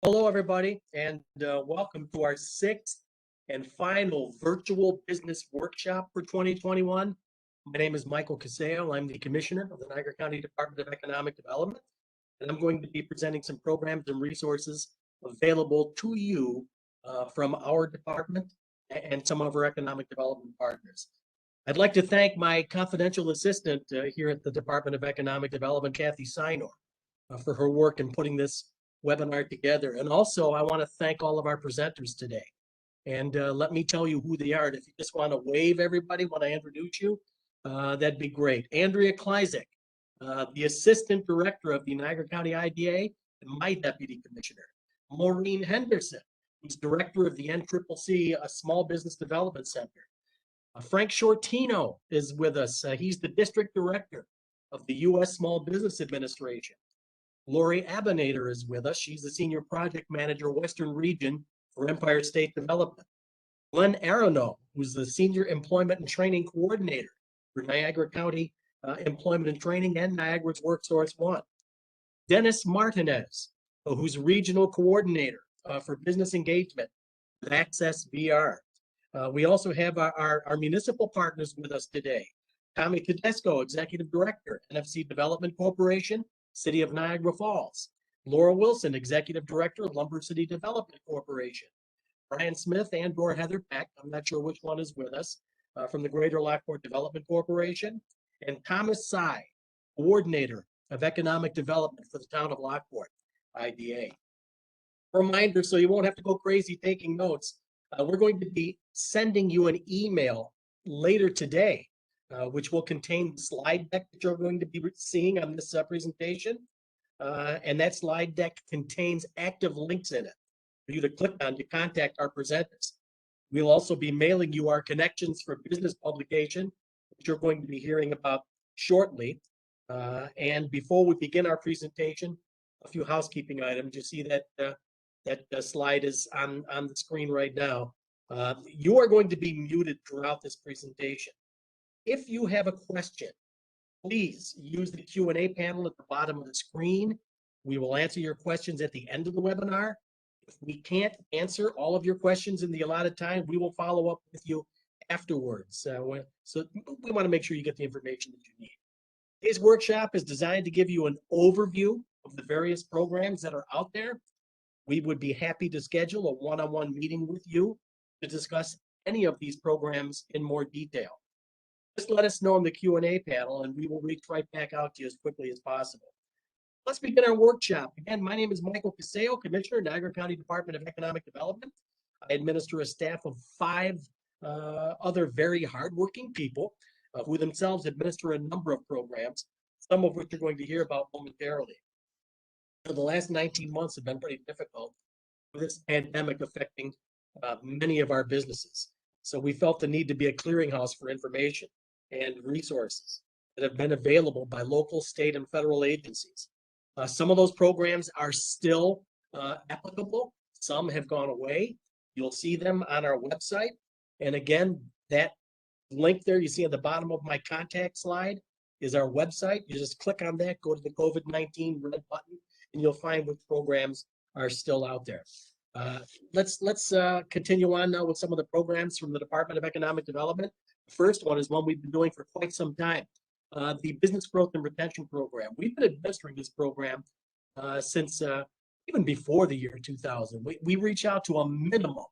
Hello, everybody, and welcome to our sixth and final virtual business workshop for 2021. My name is Michael Caseo. I'm the Commissioner of the Niagara County Department of Economic Development, and I'm going to be presenting some programs and resources available to you from our department and some of our economic development partners. I'd like to thank my confidential assistant here at the Department of Economic Development, Kathy Sinor, for her work in putting this webinar together. And also, I want to thank all of our presenters today. And let me tell you who they are. And if you just want to wave everybody when I introduce you, that'd be great. Andrea Kleizek, the Assistant Director of the Niagara County IDA and my Deputy Commissioner. Maureen Henderson, who's Director of the NCCC Small Business Development Center. Frank Shortino is with us. He's the District Director of the U.S. Small Business Administration. Lori Abinader is with us. She's the Senior Project Manager, Western Region for Empire State Development. Glenn Aronow, who's the Senior Employment and Training Coordinator for Niagara County Employment and Training and Niagara's WorkSource One. Dennis Martinez, who's Regional Coordinator for Business Engagement with Access VR. We also have our municipal partners with us today. Tommy Tedesco, Executive Director, NFC Development Corporation, City of Niagara Falls. Laura Wilson, Executive Director of Lumber City Development Corporation. Brian Smith and/or Heather Peck, I'm not sure which one is with us, from the Greater Lockport Development Corporation. And Thomas Tsai, Coordinator of Economic Development for the Town of Lockport, IDA. Reminder, so you won't have to go crazy taking notes, we're going to be sending you an email later today, which will contain the slide deck that you're going to be seeing on this presentation. And that slide deck contains active links in it for you to click on to contact our presenters. We'll also be mailing you our connections for business publication, which you're going to be hearing about shortly. And before we begin our presentation, a few housekeeping items. You see that that slide is on the screen right now. You are going to be muted throughout this presentation. If you have a question, please use the Q&A panel at the bottom of the screen. We will answer your questions at the end of the webinar. If we can't answer all of your questions in the allotted time, we will follow up with you afterwards. So we want to make sure you get the information that you need. Today's workshop is designed to give you an overview of the various programs that are out there. We would be happy to schedule a one-on-one meeting with you to discuss any of these programs in more detail. Just let us know in the Q&A panel and we will reach right back out to you as quickly as possible. Let's begin our workshop. Again, my name is Michael Caseo, Commissioner, Niagara County Department of Economic Development. I administer a staff of 5 other very hardworking people who themselves administer a number of programs, some of which you're going to hear about momentarily. The last 19 months have been pretty difficult with this pandemic affecting many of our businesses. So we felt the need to be a clearinghouse for information and resources that have been available by local, state, and federal agencies. Some of those programs are still applicable. Some have gone away. You'll see them on our website. And again, that link there you see at the bottom of my contact slide is our website. You just click on that, go to the COVID-19 red button, and you'll find which programs are still out there. Let's continue on now with some of the programs from the Department of Economic Development. The first one is one we've been doing for quite some time, the Business Growth and Retention Program. We've been administering this program since even before the year 2000. We reach out to a minimum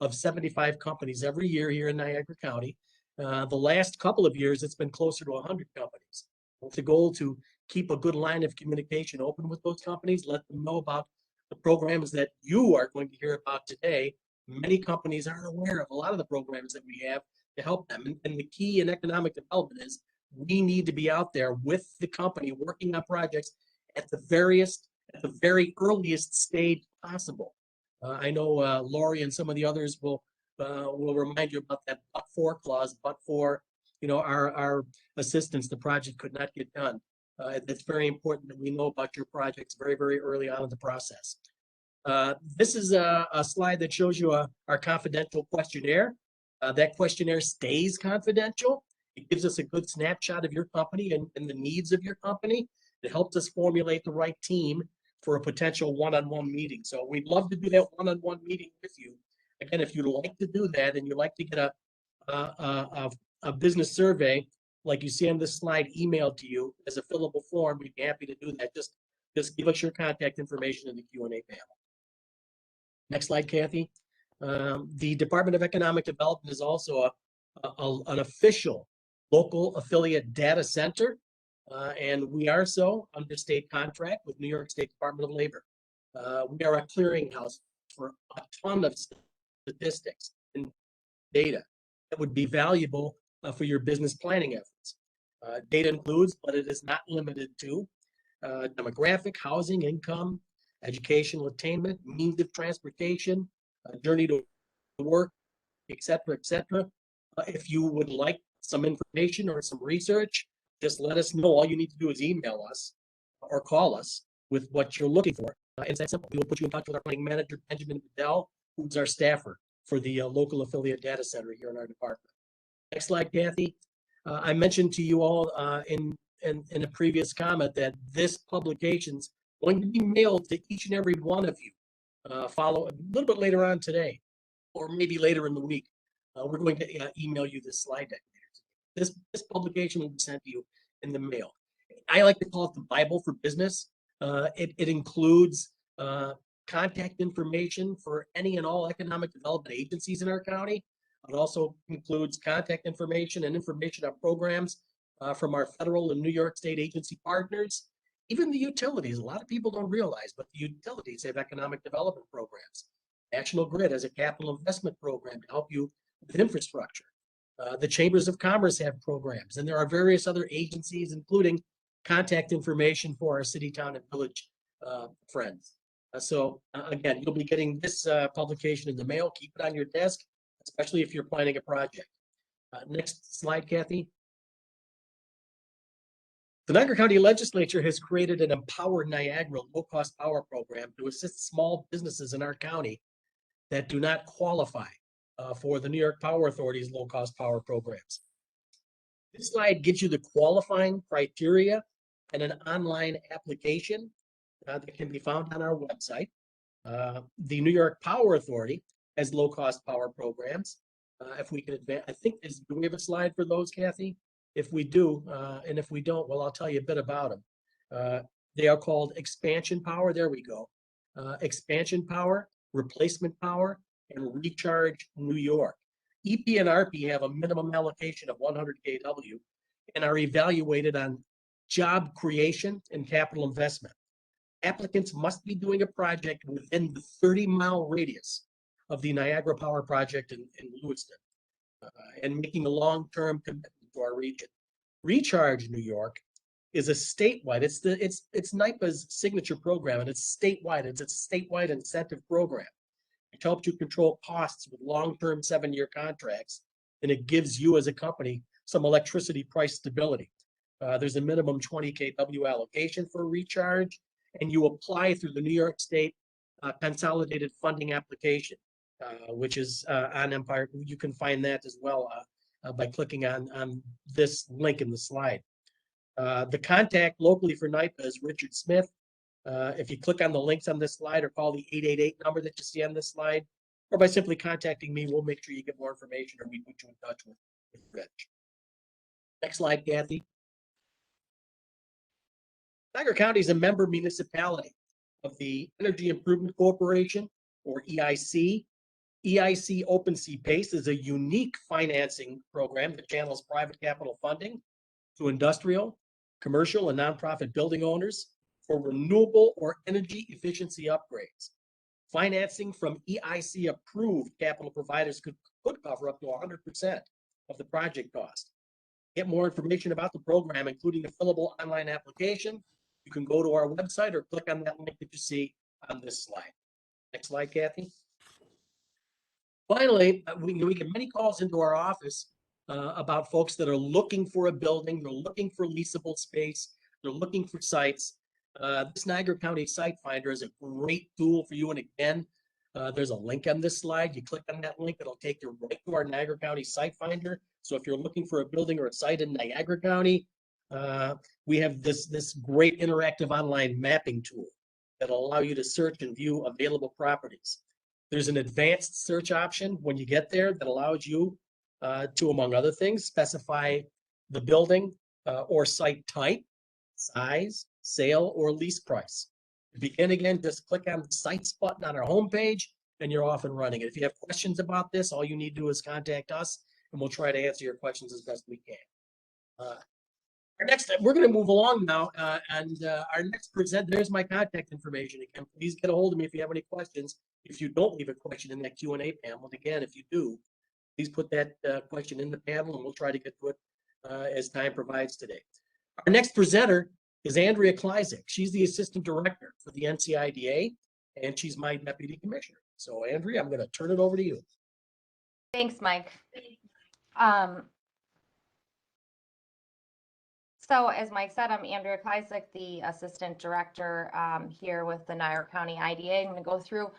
of 75 companies every year here in Niagara County. The last couple of years, it's been closer to 100 companies. With the goal to keep a good line of communication open with those companies, let them know about the programs that you are going to hear about today. Many companies aren't aware of a lot of the programs that we have to help them. And the key in economic development is we need to be out there with the company working on projects at the very earliest stage possible. I know Lori and some of the others will remind you about that but-for clause, but for our assistance, the project could not get done. It's very important that we know about your projects very, very early on in the process. This is a slide that shows you our confidential questionnaire. That questionnaire stays confidential. It gives us a good snapshot of your company and the needs of your company. It helps us formulate the right team for a potential one-on-one meeting. So we'd love to do that one-on-one meeting with you. Again, if you'd like to do that and you'd like to get a business survey, like you see on this slide, emailed to you as a fillable form, we'd be happy to do that. Just give us your contact information in the Q&A panel. Next slide, Kathy. The Department of Economic Development is also an official local affiliate data center, and we are so under state contract with New York State Department of Labor. We are a clearinghouse for a ton of statistics and data that would be valuable for your business planning efforts. Data includes, but it is not limited to, demographic, housing, income, educational attainment, means of transportation, journey to work, et cetera, et cetera. If you would like some information or some research, just let us know. All you need to do is email us or call us with what you're looking for. It's that simple. We will put you in touch with our planning manager, Benjamin Bedell, who's our staffer for the local affiliate data center here in our department. Next slide, Kathy. I mentioned to you all in a previous comment that this publication's going to be mailed to each and every one of you. Follow a little bit later on today, or maybe later in the week. We're going to email you this slide deck. This publication will be sent to you in the mail. I like to call it the Bible for business. It includes contact information for any and all economic development agencies in our county. It also includes contact information and information on programs from our federal and New York State agency partners. Even the utilities, a lot of people don't realize, but the utilities have economic development programs. National Grid has a capital investment program to help you with infrastructure. The Chambers of Commerce have programs, and there are various other agencies, including contact information for our city, town, and village friends. Again, you'll be getting this publication in the mail. Keep it on your desk, especially if you're planning a project. Next slide, Kathy. The Niagara County Legislature has created an Empower Niagara low-cost power program to assist small businesses in our county that do not qualify for the New York Power Authority's low-cost power programs. This slide gives you the qualifying criteria and an online application that can be found on our website. The New York Power Authority has low-cost power programs. If we can advance, I think, do we have a slide for those, Kathy? If we do, and if we don't, well, I'll tell you a bit about them. They are called Expansion Power. There we go. Expansion Power, Replacement Power, and Recharge New York. EP and RP have a minimum allocation of 100 kW and are evaluated on job creation and capital investment. Applicants must be doing a project within the 30-mile radius of the Niagara Power Project in Lewiston and making a long-term commitment to our region. Recharge New York is a statewide, it's NYPA's signature program, and it's statewide. It's a statewide incentive program. It helps you control costs with long-term 7-year contracts, and it gives you as a company some electricity price stability. There's a minimum 20 kW allocation for recharge, and you apply through the New York State Consolidated Funding Application, which is on Empire. You can find that as well by clicking on this link in the slide. The contact locally for NYPA is Richard Smith. If you click on the links on this slide or call the 888 number that you see on this slide, or by simply contacting me, we'll make sure you get more information or we put you in touch with Rich. Next slide, Kathy. Niagara County is a member municipality of the Energy Improvement Corporation, or EIC. EIC Open Sea PACE is a unique financing program that channels private capital funding to industrial, commercial, and nonprofit building owners for renewable or energy efficiency upgrades. Financing from EIC approved capital providers could cover up to 100% of the project cost. Get more information about the program, including the fillable online application, you can go to our website or click on that link that you see on this slide. Next slide, Kathy. Finally, we get many calls into our office about folks that are looking for a building, they're looking for leasable space, they're looking for sites. This Niagara County Site Finder is a great tool for you. And again, there's a link on this slide. You click on that link, it'll take you right to our Niagara County Site Finder. So if you're looking for a building or a site in Niagara County, we have this great interactive online mapping tool. that'll allow you to search and view available properties. There's an advanced search option when you get there that allows you to, among other things, specify the building or site type, size, sale, or lease price. To begin again, just click on the Sites button on our homepage and you're off and running. If you have questions about this, all you need to do is contact us and we'll try to answer your questions as best we can. Our next, we're going to move along now, and our next present, there's my contact information again. Please get a hold of me if you have any questions. If you don't leave a question in that Q&A panel, and again, if you do, please put that question in the panel and we'll try to get to it as time provides today. Our next presenter is Andrea Kleisik. She's the Assistant Director for the NCIDA, and she's my Deputy Commissioner. So Andrea, I'm going to turn it over to you. Thanks, Mike. So as Mike said, I'm Andrea Kleisik, the Assistant Director here with the Niagara County IDA. I'm going to go through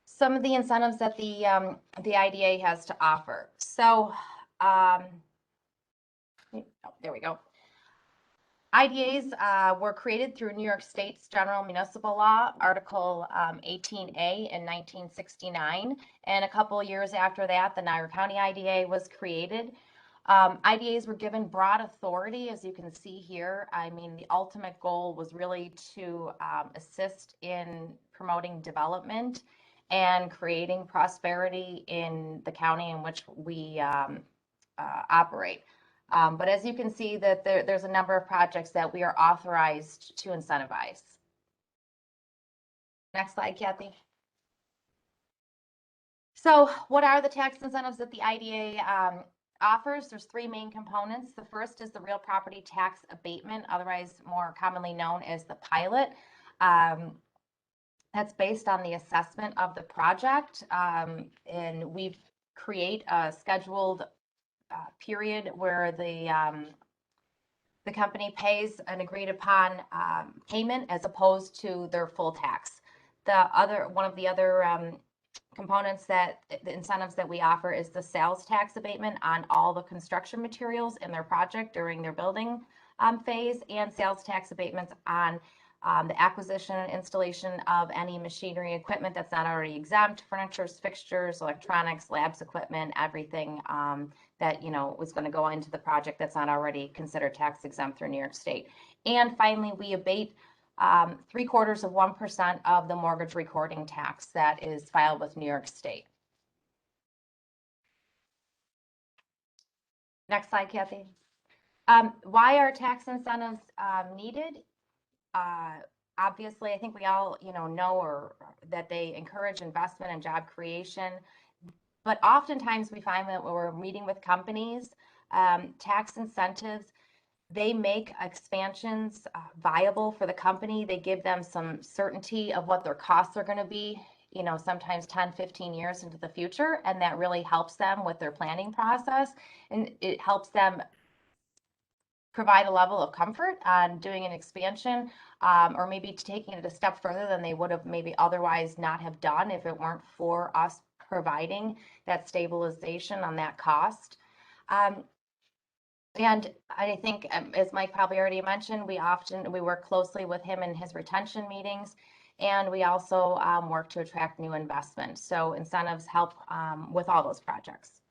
some of the incentives that the IDA has to offer. So there we go. IDAs were created through New York State's General Municipal Law, Article 18A in 1969. And a couple of years after that, the Niagara County IDA was created. IDAs were given broad authority, as you can see here. I mean, the ultimate goal was really to assist in promoting development and creating prosperity in the county in which we operate. But as you can see, that there's a number of projects that we are authorized to incentivize. Next slide, Kathy. So what are the tax incentives that the IDA offers? There's three main components. The first is the real property tax abatement, otherwise more commonly known as the pilot. That's based on the assessment of the project, and we've create a scheduled period where the company pays an agreed upon payment as opposed to their full tax. One of the other components that the incentives that we offer is the sales tax abatement on all the construction materials in their project during their building phase, and sales tax abatements on the acquisition and installation of any machinery equipment that's not already exempt, furnitures, fixtures, electronics, labs equipment, everything that was going to go into the project that's not already considered tax exempt through New York State. And finally, we abate 0.75% of the mortgage recording tax that is filed with New York State. Next slide, Kathy. Why are tax incentives needed? Obviously, I think we all know that they encourage investment and job creation. But oftentimes we find that when we're meeting with companies, tax incentives, they make expansions viable for the company. They give them some certainty of what their costs are going to be, sometimes 10, 15 years into the future. And that really helps them with their planning process. And it helps them provide a level of comfort on doing an expansion, or maybe taking it a step further than they would have maybe otherwise not have done if it weren't for us providing that stabilization on that cost. And I think, as Mike probably already mentioned, we work closely with him in his retention meetings, and we also work to attract new investment. So incentives help with all those projects.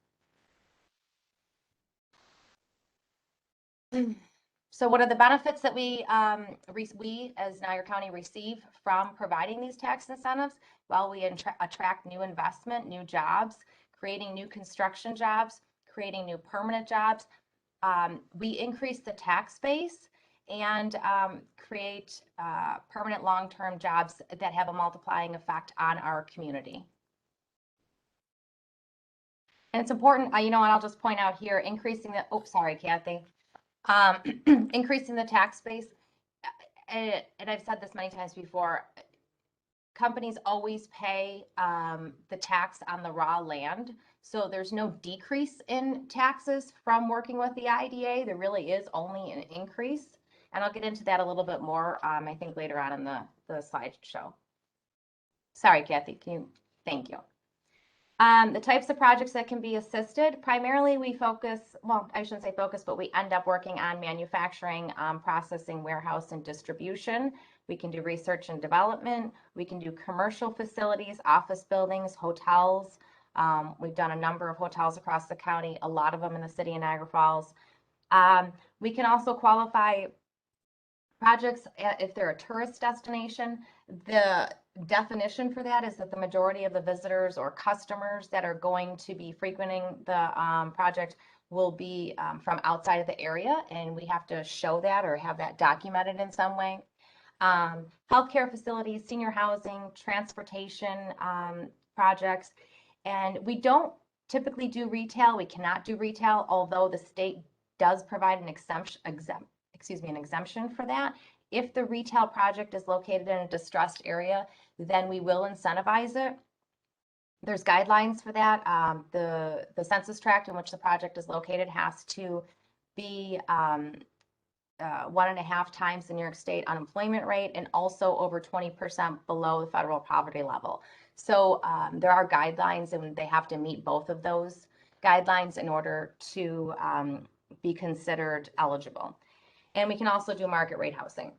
So what are the benefits that we as Niagara County receive from providing these tax incentives? Well, we attract new investment, new jobs, creating new construction jobs, creating new permanent jobs. We increase the tax base and create permanent long-term jobs that have a multiplying effect on our community. And it's important, and I'll just point out here, increasing the, sorry, Kathy. Increasing the tax base, and I've said this many times before, companies always pay the tax on the raw land. So there's no decrease in taxes from working with the IDA. There really is only an increase. And I'll get into that a little bit more, I think, later on in the slideshow. Sorry, Kathy, thank you. The types of projects that can be assisted, primarily we focus, well, I shouldn't say focus, but we end up working on manufacturing, processing, warehouse, and distribution. We can do research and development. We can do commercial facilities, office buildings, hotels. We've done a number of hotels across the county, a lot of them in the city of Niagara Falls. We can also qualify projects if they're a tourist destination. The definition for that is that the majority of the visitors or customers that are going to be frequenting the project will be from outside of the area, and we have to show that or have that documented in some way. Healthcare facilities, senior housing, transportation projects, and we don't typically do retail. We cannot do retail, although the state does provide an exemption for that. If the retail project is located in a distressed area, then we will incentivize it. There's guidelines for that. The census tract in which the project is located has to be 1.5 times the New York State unemployment rate and also over 20% below the federal poverty level. So there are guidelines, and they have to meet both of those guidelines in order to be considered eligible. And we can also do market rate housing.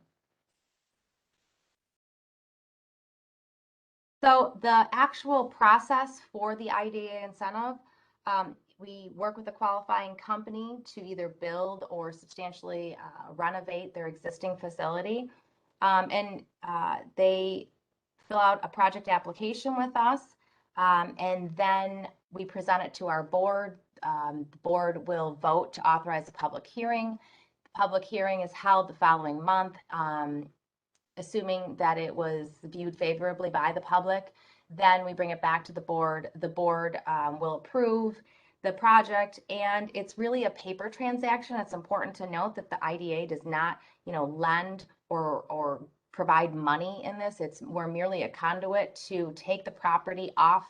So the actual process for the IDA incentive, we work with a qualifying company to either build or substantially renovate their existing facility. And they fill out a project application with us, and then we present it to our board. The board will vote to authorize a public hearing. The public hearing is held the following month, assuming that it was viewed favorably by the public. Then we bring it back to the board. The board will approve the project, and it's really a paper transaction. It's important to note that the IDA does not, lend or provide money in this. We're merely a conduit to take the property off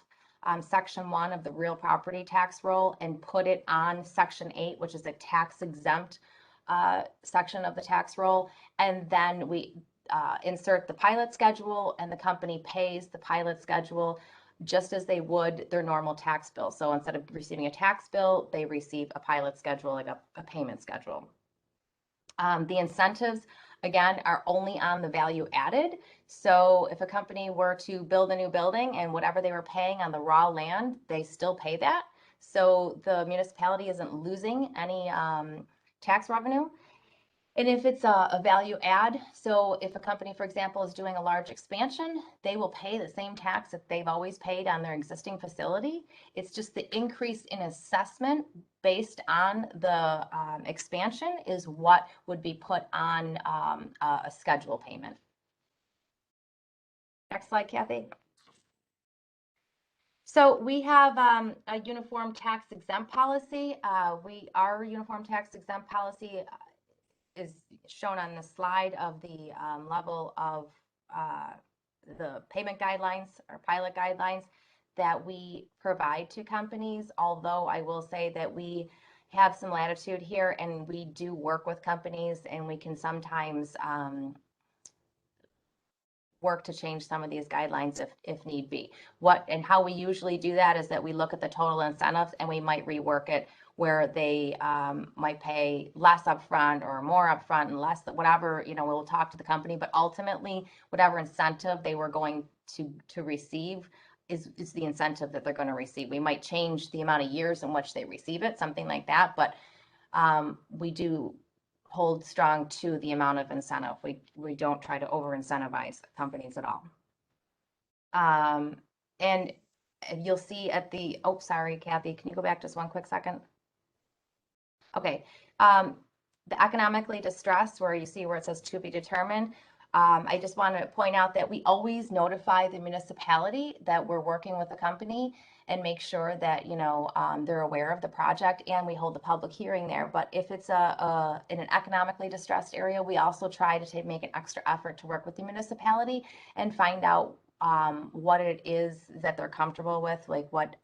Section 1 of the real property tax roll and put it on Section 8, which is a tax exempt section of the tax roll. And then we insert the pilot schedule, and the company pays the pilot schedule just as they would their normal tax bill. So instead of receiving a tax bill, they receive a pilot schedule, like a payment schedule. The incentives, again, are only on the value added. So if a company were to build a new building and whatever they were paying on the raw land, they still pay that. So the municipality isn't losing any tax revenue. And if it's a value add, so if a company, for example, is doing a large expansion, they will pay the same tax that they've always paid on their existing facility. It's just the increase in assessment based on the expansion is what would be put on a schedule payment. Next slide, Kathy. So we have a uniform tax exempt policy. Our uniform tax exempt policy is shown on the slide of the level of the payment guidelines or pilot guidelines that we provide to companies. Although I will say that we have some latitude here, and we do work with companies, and we can sometimes work to change some of these guidelines if need be. How we usually do that is that we look at the total incentives, and we might rework it where they might pay less upfront or more upfront and less, whatever, we'll talk to the company, but ultimately whatever incentive they were going to receive is the incentive that they're going to receive. We might change the amount of years in which they receive it, something like that, but we do hold strong to the amount of incentive. We don't try to over incentivize companies at all. And you'll see at the, sorry, Kathy, can you go back just one quick second? Okay, the economically distressed, where you see where it says to be determined, I just want to point out that we always notify the municipality that we're working with the company and make sure that, they're aware of the project, and we hold the public hearing there. But if it's in an economically distressed area, we also try to make an extra effort to work with the municipality and find out what it is that they're comfortable with, like what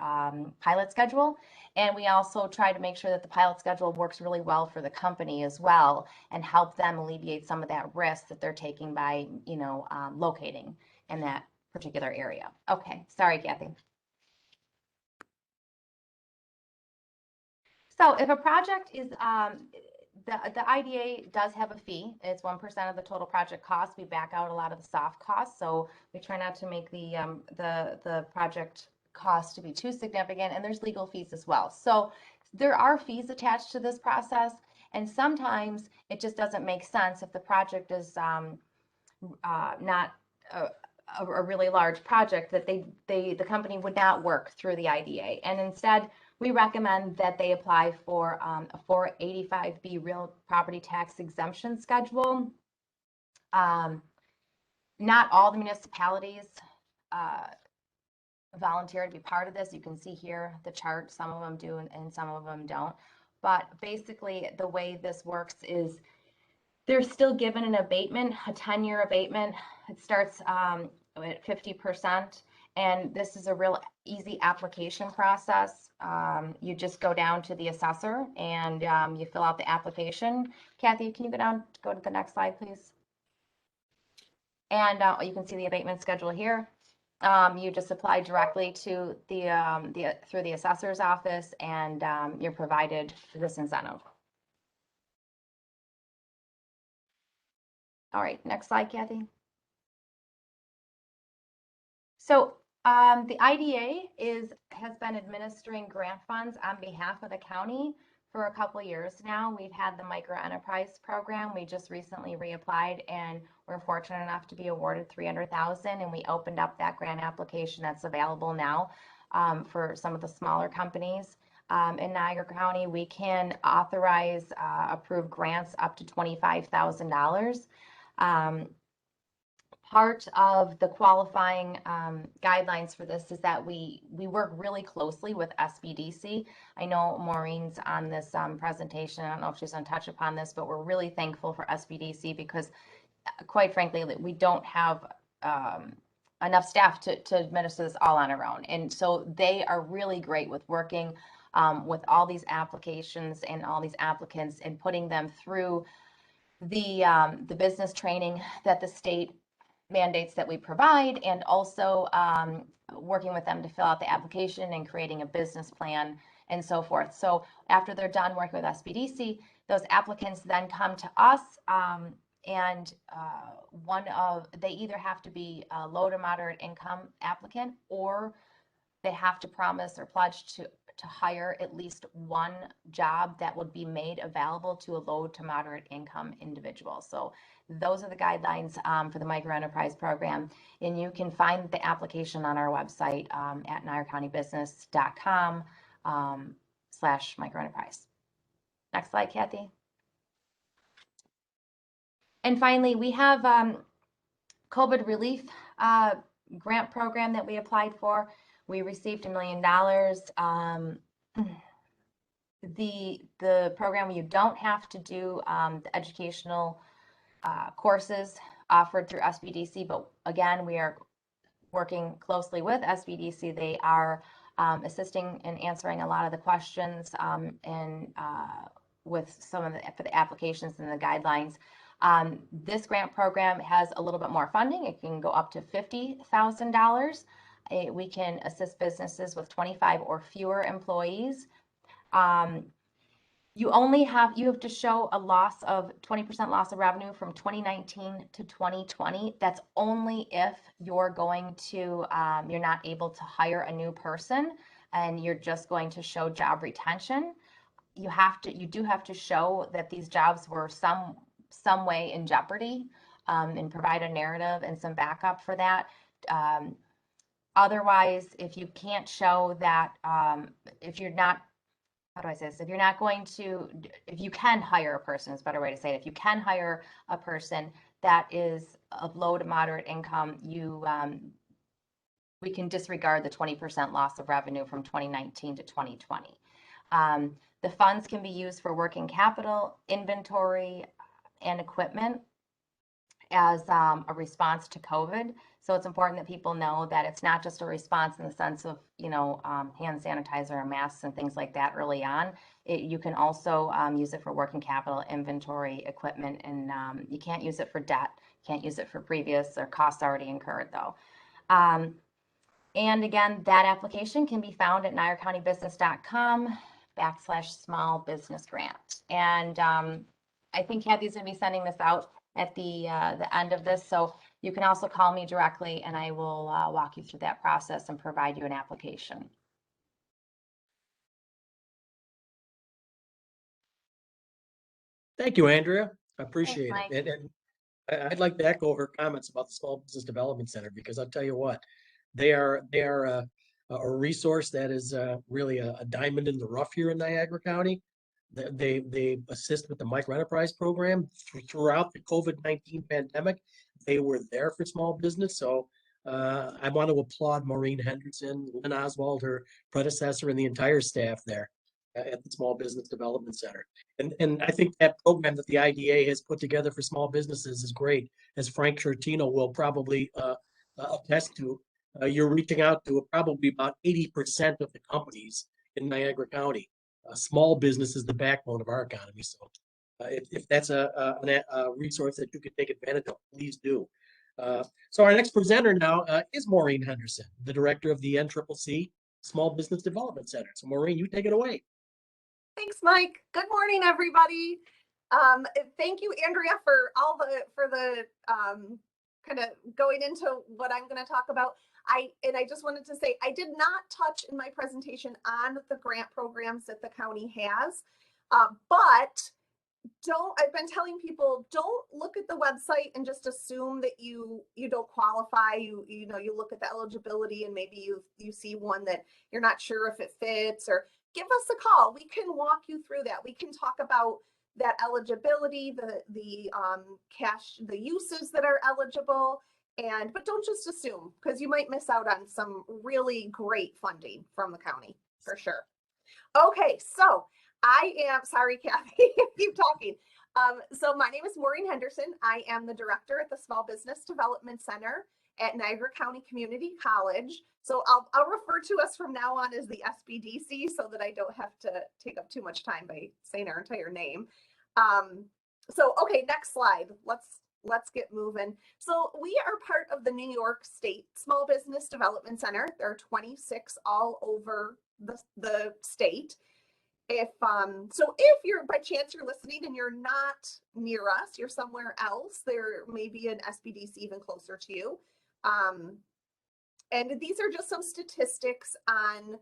pilot schedule. And we also try to make sure that the pilot schedule works really well for the company as well, and help them alleviate some of that risk that they're taking by, locating in that particular area. Okay, sorry, Kathy. So if a project is, the IDA does have a fee. It's 1% of the total project cost. We back out a lot of the soft costs, so we try not to make the project cost to be too significant, and there's legal fees as well. So there are fees attached to this process, and sometimes it just doesn't make sense if the project is not a really large project that the company would not work through the IDA, and instead we recommend that they apply for a 485B real property tax exemption schedule. Not all the municipalities volunteer to be part of this. You can see here the chart. Some of them do and some of them don't. But basically the way this works is they're still given an abatement, a 10-year abatement. It starts at 50%. And this is a real easy application process. You just go down to the assessor and you fill out the application. Kathy, can you go to the next slide, please? And you can see the abatement schedule here. You just apply directly to through the assessor's office, and you're provided this incentive. All right, next slide, Kathy. So the IDA has been administering grant funds on behalf of the county for a couple of years now. We've had the micro enterprise program. We just recently reapplied, and we're fortunate enough to be awarded $300,000, and we opened up that grant application that's available now for some of the smaller companies. In Niagara County, we can authorize approved grants up to $25,000. Part of the qualifying guidelines for this is that we work really closely with SBDC. I know Maureen's on this presentation. I don't know if she's going to touch upon this, but we're really thankful for SBDC because, quite frankly, we don't have enough staff to administer this all on our own. And so they are really great with working with all these applications and all these applicants and putting them through the business training that the state mandates that we provide, and also working with them to fill out the application and creating a business plan and so forth. So after they're done working with SBDC, those applicants then come to us, and they either have to be a low to moderate income applicant, or they have to promise or pledge to hire at least one job that would be made available to a low to moderate income individual. So those are the guidelines for the micro enterprise program, and you can find the application on our website at niagaracountybusiness.com /microenterprise. Next slide, Kathy. And finally, we have COVID relief grant program that we applied for. We received $1 million. The program, you don't have to do the educational courses offered through SBDC, but again, we are working closely with SBDC. They are assisting in answering a lot of the questions and with some of for the applications and the guidelines. This grant program has a little bit more funding. It can go up to $50,000. We can assist businesses with 25 or fewer employees. You have to show a loss of 20% loss of revenue from 2019 to 2020. That's only if you're going to, you're not able to hire a new person and you're just going to show job retention. You do have to show that these jobs were some way in jeopardy, and provide a narrative and some backup for that. Otherwise, if you can't show that, if you're not, how do I say this? If you can hire a person, is a better way to say it. If you can hire a person that is of low to moderate income, we can disregard the 20% loss of revenue from 2019 to 2020. The funds can be used for working capital, inventory, and equipment as a response to COVID. So it's important that people know that it's not just a response in the sense of, hand sanitizer and masks and things like that early on. You can also use it for working capital, inventory, equipment, and you can't use it for debt. Can't use it for previous or costs already incurred, though. And again, that application can be found at niagaracountybusiness.com /small business grant. And I think Kathy's gonna be sending this out at the end of this. So you can also call me directly and I will walk you through that process and provide you an application. Thank you, Andrea. I appreciate Mike. it. And I'd like to echo her comments about the Small Business Development Center, because I'll tell you what, they are a resource that is really a diamond in the rough here in Niagara County. They assist with the micro enterprise program throughout the COVID-19 pandemic. They were there for small business. So I want to applaud Maureen Henderson, Lynn Oswald, her predecessor, and the entire staff there at the Small Business Development Center. And I think that program that the IDA has put together for small businesses is great, as Frank Shortino will probably attest to. You're reaching out to probably about 80% of the companies in Niagara County. Small business is the backbone of our economy. So if that's a resource that you can take advantage of, please do. So our next presenter now is Maureen Henderson, the director of the NCCC Small Business Development Center. So Maureen, you take it away. Thanks, Mike. Good morning, everybody. Thank you, Andrea, for the kind of going into what I'm going to talk about. I just wanted to say I did not touch in my presentation on the grant programs that the county has, but I've been telling people, don't look at the website and just assume that you don't qualify. You look at the eligibility and maybe you see one that you're not sure if it fits, or give us a call. We can walk you through that. We can talk about that eligibility, the cash, the uses that are eligible, but don't just assume, because you might miss out on some really great funding from the county for sure. Okay, so sorry, Kathy, keep talking. So my name is Maureen Henderson. I am the director at the Small Business Development Center at Niagara County Community College. So I'll refer to us from now on as the SBDC, so that I don't have to take up too much time by saying our entire name. Okay, next slide. Let's get moving. So we are part of the New York State Small Business Development Center. There are 26 all over the state. If you're by chance you're listening and you're not near us, you're somewhere else, there may be an SBDC even closer to you. And these are just some statistics on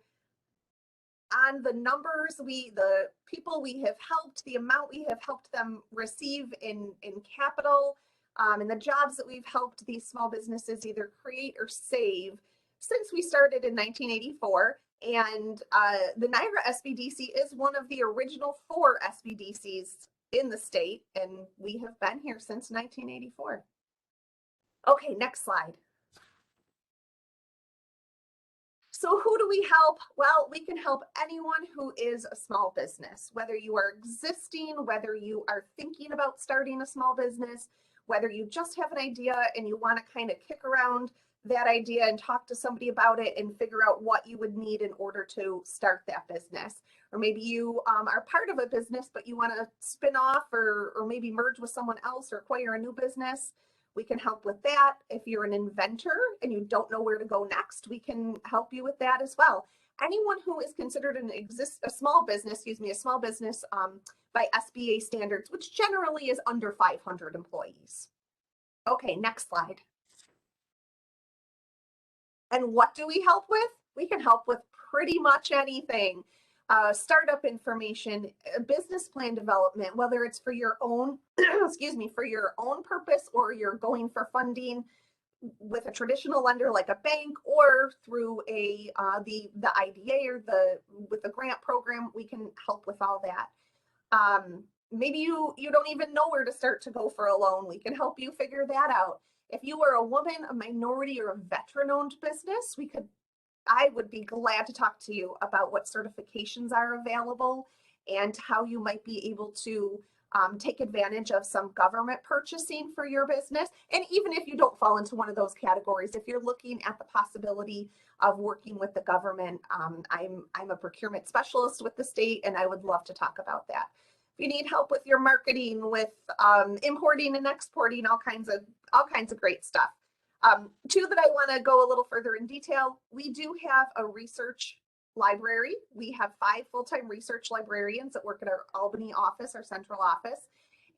the numbers, the people we have helped, the amount we have helped them receive in capital, and the jobs that we've helped these small businesses either create or save since we started in 1984. And the Niagara SBDC is one of the original 4 SBDCs in the state, and we have been here since 1984. Okay, next slide. So who do we help? Well, we can help anyone who is a small business, whether you are existing, whether you are thinking about starting a small business, whether you just have an idea and you want to kind of kick around that idea and talk to somebody about it and figure out what you would need in order to start that business. Or maybe you are part of a business, but you want to spin off or maybe merge with someone else or acquire a new business. We can help with that. If you're an inventor and you don't know where to go next, we can help you with that as well. Anyone who is considered a small business by SBA standards, which generally is under 500 employees. Okay, next slide. And what do we help with? We can help with pretty much anything. Startup information, business plan development, whether it's for your own, for your own purpose, or you're going for funding with a traditional lender like a bank, or through the IDA or with the grant program. We can help with all that. Maybe you don't even know where to start to go for a loan. We can help you figure that out. If you are a woman, a minority, or a veteran-owned business, I would be glad to talk to you about what certifications are available and how you might be able to take advantage of some government purchasing for your business. And even if you don't fall into one of those categories, if you're looking at the possibility of working with the government, I'm a procurement specialist with the state, and I would love to talk about that. If you need help with your marketing, with importing and exporting, all kinds of great stuff. Two that I want to go a little further in detail. We do have a research library. We have 5 full-time research librarians that work at our Albany office, our central office,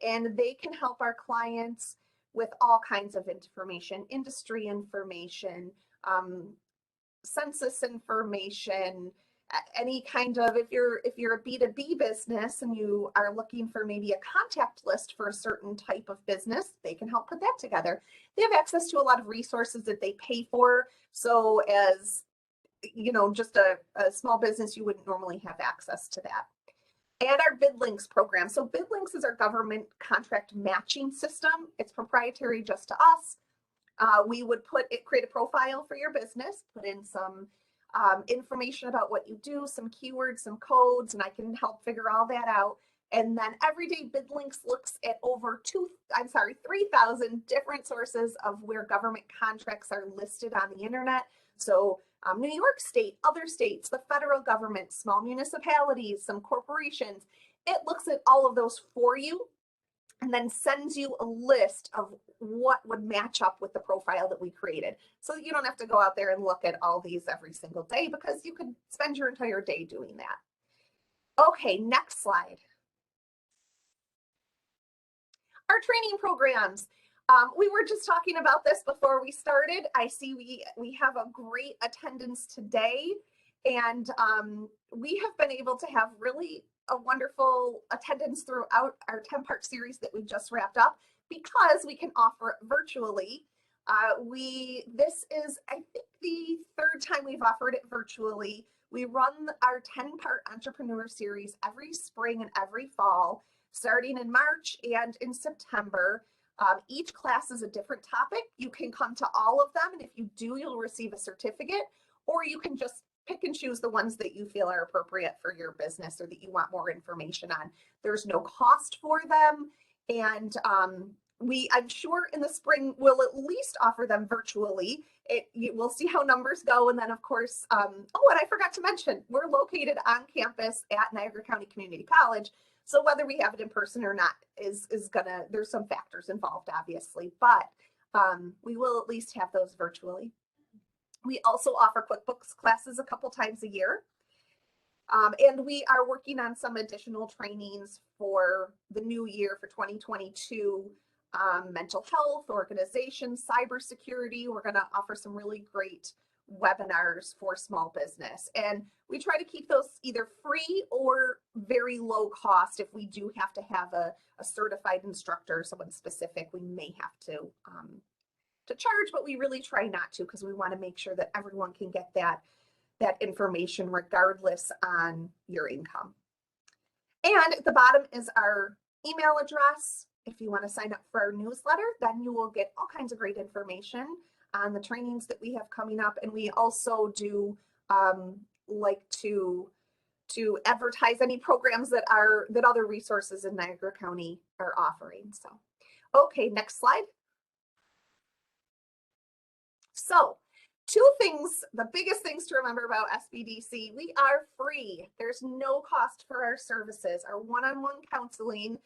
and they can help our clients with all kinds of information, industry information, census information, any kind of, if you're a B2B business and you are looking for maybe a contact list for a certain type of business, they can help put that together. They have access to a lot of resources that they pay for. So as you know, just a small business, you wouldn't normally have access to that. And our BidLinks program. So BidLinks is our government contract matching system. It's proprietary just to us. We would create a profile for your business, put in some information about what you do, some keywords, some codes, and I can help figure all that out. And then every day BidLinks looks at over 3,000 different sources of where government contracts are listed on the internet. So New York State, other states, the federal government, small municipalities, some corporations. It looks at all of those for you and then sends you a list of what would match up with the profile that we created. So you don't have to go out there and look at all these every single day, because you could spend your entire day doing that. Okay, next slide. Our training programs. We were just talking about this before we started. I see we have a great attendance today, and we have been able to have really a wonderful attendance throughout our 10-part series that we've just wrapped up, because we can offer it virtually. This is, I think, the 3rd time we've offered it virtually. We run our 10-part entrepreneur series every spring and every fall, starting in March and in September. Each class is a different topic. You can come to all of them, and if you do, you'll receive a certificate, or you can just pick and choose the ones that you feel are appropriate for your business or that you want more information on. There's no cost for them, and I'm sure in the spring we'll at least offer them virtually. We'll see how numbers go, and then of course, oh, and I forgot to mention, we're located on campus at Niagara County Community College. So whether we have it in person or not there's some factors involved, obviously, but we will at least have those virtually. We also offer QuickBooks classes a couple times a year. And we are working on some additional trainings for the new year for 2022, mental health, organization, cybersecurity. We're going to offer some really great webinars for small business, and we try to keep those either free or very low cost. If we do have to have a certified instructor, someone specific, we may have to charge, but we really try not to, because we want to make sure that everyone can get that information regardless on your income. And at the bottom is our email address. If you want to sign up for our newsletter, then you will get all kinds of great information on the trainings that we have coming up. And we also do like to advertise any programs that other resources in Niagara County are offering. So, okay, next slide. So 2 things, the biggest things to remember about SBDC: we are free. There's no cost for our services. Our one-on-one counseling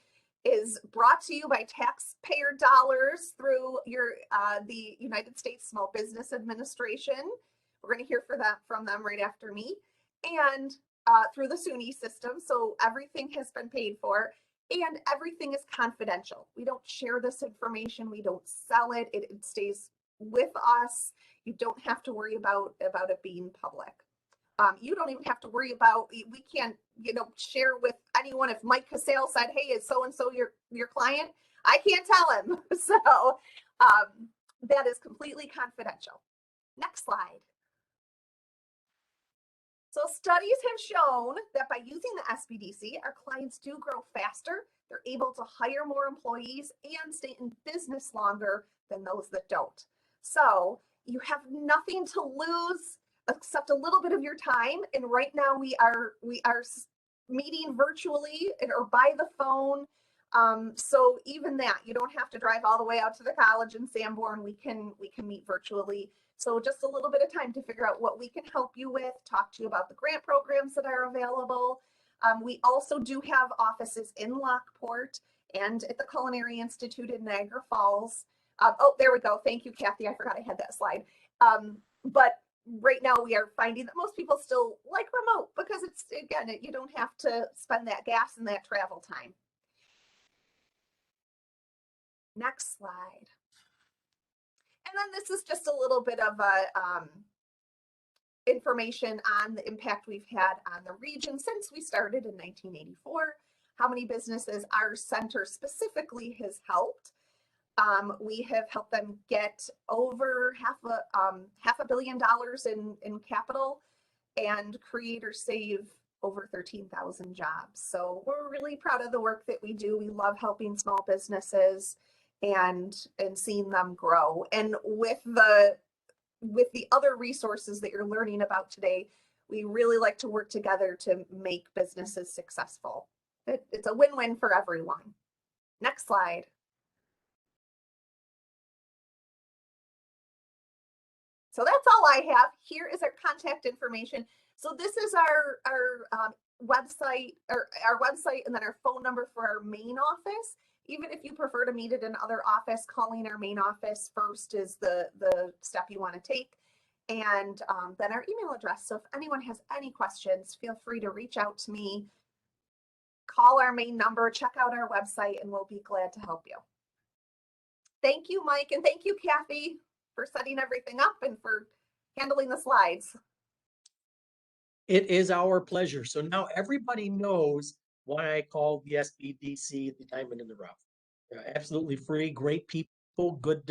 is brought to you by taxpayer dollars through the United States Small Business Administration. We're going to hear from them right after me, and through the SUNY system. So everything has been paid for, and everything is confidential. We don't share this information. We don't sell it. It stays with us. You don't have to worry about it being public. You don't even have to worry about, we can't, share with anyone. If Mike Casale said, hey, is so-and-so your client? I can't tell him. So that is completely confidential. Next slide. So studies have shown that by using the SBDC, our clients do grow faster. They're able to hire more employees and stay in business longer than those that don't. So you have nothing to lose except a little bit of your time. And right now we are meeting virtually or by the phone. So even that, you don't have to drive all the way out to the college in Sanborn. We can meet virtually. So just a little bit of time to figure out what we can help you with, talk to you about the grant programs that are available. We also do have offices in Lockport and at the Culinary Institute in Niagara Falls. Oh, there we go. Thank you, Kathy. I forgot I had that slide. But right now we are finding that most people still like remote because it's, again, you don't have to spend that gas and that travel time. Next slide. And then this is just a little bit of a information on the impact we've had on the region since we started in 1984, how many businesses our center specifically has helped. We have helped them get over half a billion dollars in capital and create or save over 13,000 jobs. So we're really proud of the work that we do. We love helping small businesses and seeing them grow. And with the other resources that you're learning about today, we really like to work together to make businesses successful. It's a win-win for everyone. Next slide. So that's all I have. Here is our contact information. So this is our website, or our website, and then our phone number for our main office. Even if you prefer to meet at another office, calling our main office first is the step you want to take. And then our email address. So if anyone has any questions, feel free to reach out to me, call our main number, check out our website, and we'll be glad to help you. Thank you, Mike, and thank you, Kathy, for setting everything up and for handling the slides. It is our pleasure. So now everybody knows why I call the SBDC the diamond in the rough. Absolutely free, great people, good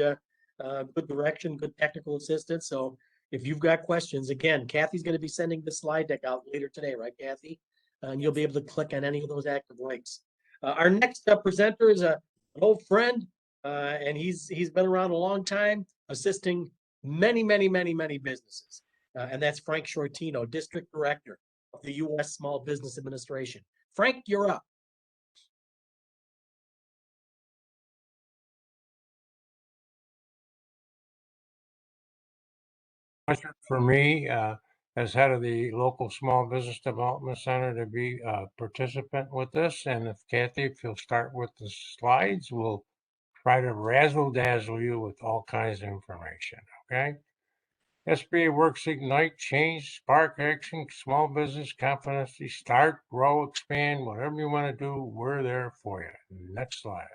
direction, good technical assistance. So if you've got questions, again, Kathy's going to be sending the slide deck out later today, right, Kathy? And you'll be able to click on any of those active links. Our next presenter is an old friend, and he's been around a long time, assisting many businesses. And that's Frank Shortino, District Director of the U.S. Small Business Administration. Frank, you're up. Pleasure for me, as head of the local Small Business Development Center, to be a participant with this. And if Kathy, if you'll start with the slides, we'll try to razzle dazzle you with all kinds of information. Okay. SBA Works Ignite, change, spark action, small business confidence, start, grow, expand, whatever you want to do, we're there for you. Next slide.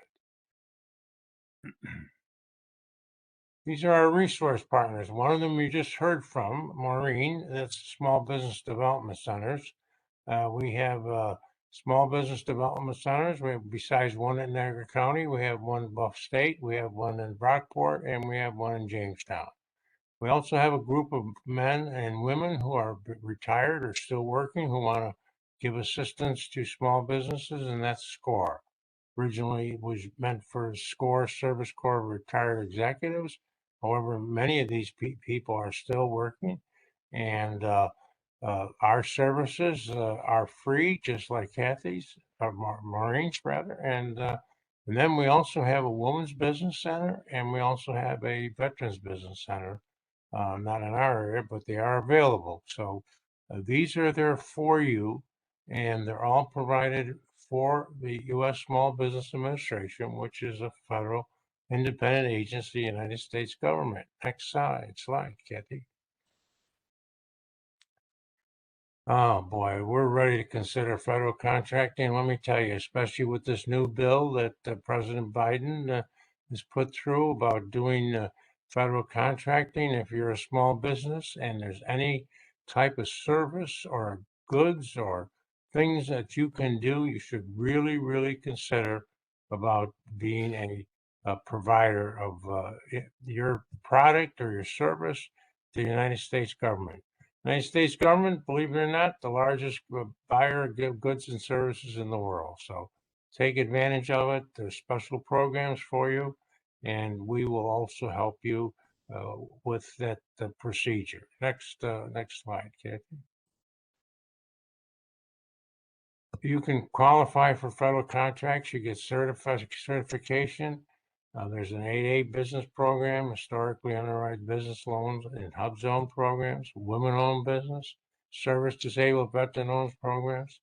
These are our resource partners. One of them you just heard from, Maureen, that's Small Business Development Centers. We have small business development centers. We have, besides one in Niagara County, we have one in Buff State, we have one in Brockport, and we have one in Jamestown. We also have a group of men and women who are retired or still working who want to give assistance to small businesses, and that's SCORE. Originally, it was meant for SCORE, Service Corps Retired Executives. However, many of these people are still working, and our services are free, just like Kathy's, or Maureen's rather, and then we also have a women's business center, and we also have a veterans business center. Not in our area, but they are available. So these are there for you, and they're all provided for the U.S. Small Business Administration, which is a federal independent agency, United States government. Next slide, Kathy. Oh boy, we're ready to consider federal contracting. Let me tell you, especially with this new bill that President Biden has put through about doing federal contracting. If you're a small business and there's any type of service or goods or things that you can do, you should really consider about being a provider of your product or your service to the United States government. United States government, believe it or not, the largest buyer of goods and services in the world. So take advantage of it. There's special programs for you, and we will also help you with that procedure. Next slide, Kathy. You can qualify for federal contracts. You get certification. There's an 8A business program, historically underwritten business loans and HUBZone programs, women-owned business, service disabled veteran-owned programs.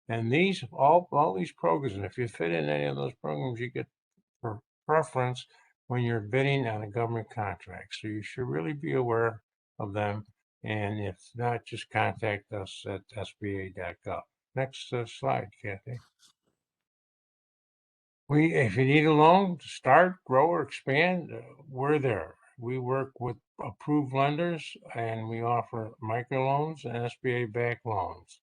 And these, all these programs, and if you fit in any of those programs, you get preference when you're bidding on a government contract. So you should really be aware of them. And if not, just contact us at sba.gov. Next slide, Kathy. If you need a loan to start, grow, or expand, we're there. We work with approved lenders and we offer microloans and SBA-backed loans.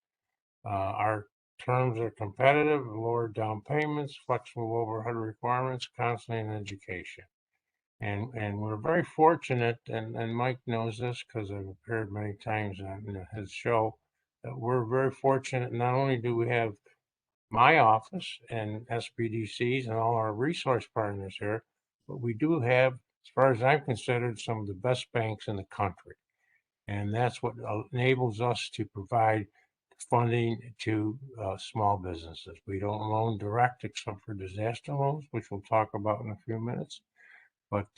Our terms are competitive, lower down payments, flexible overhead requirements, counseling and education. And we're very fortunate, and Mike knows this because I've appeared many times on his show, that we're very fortunate. Not only do we have my office and SBDCs and all our resource partners here, but we do have, as far as I'm considered, some of the best banks in the country. And that's what enables us to provide funding to small businesses. We don't loan direct except for disaster loans, which we'll talk about in a few minutes. But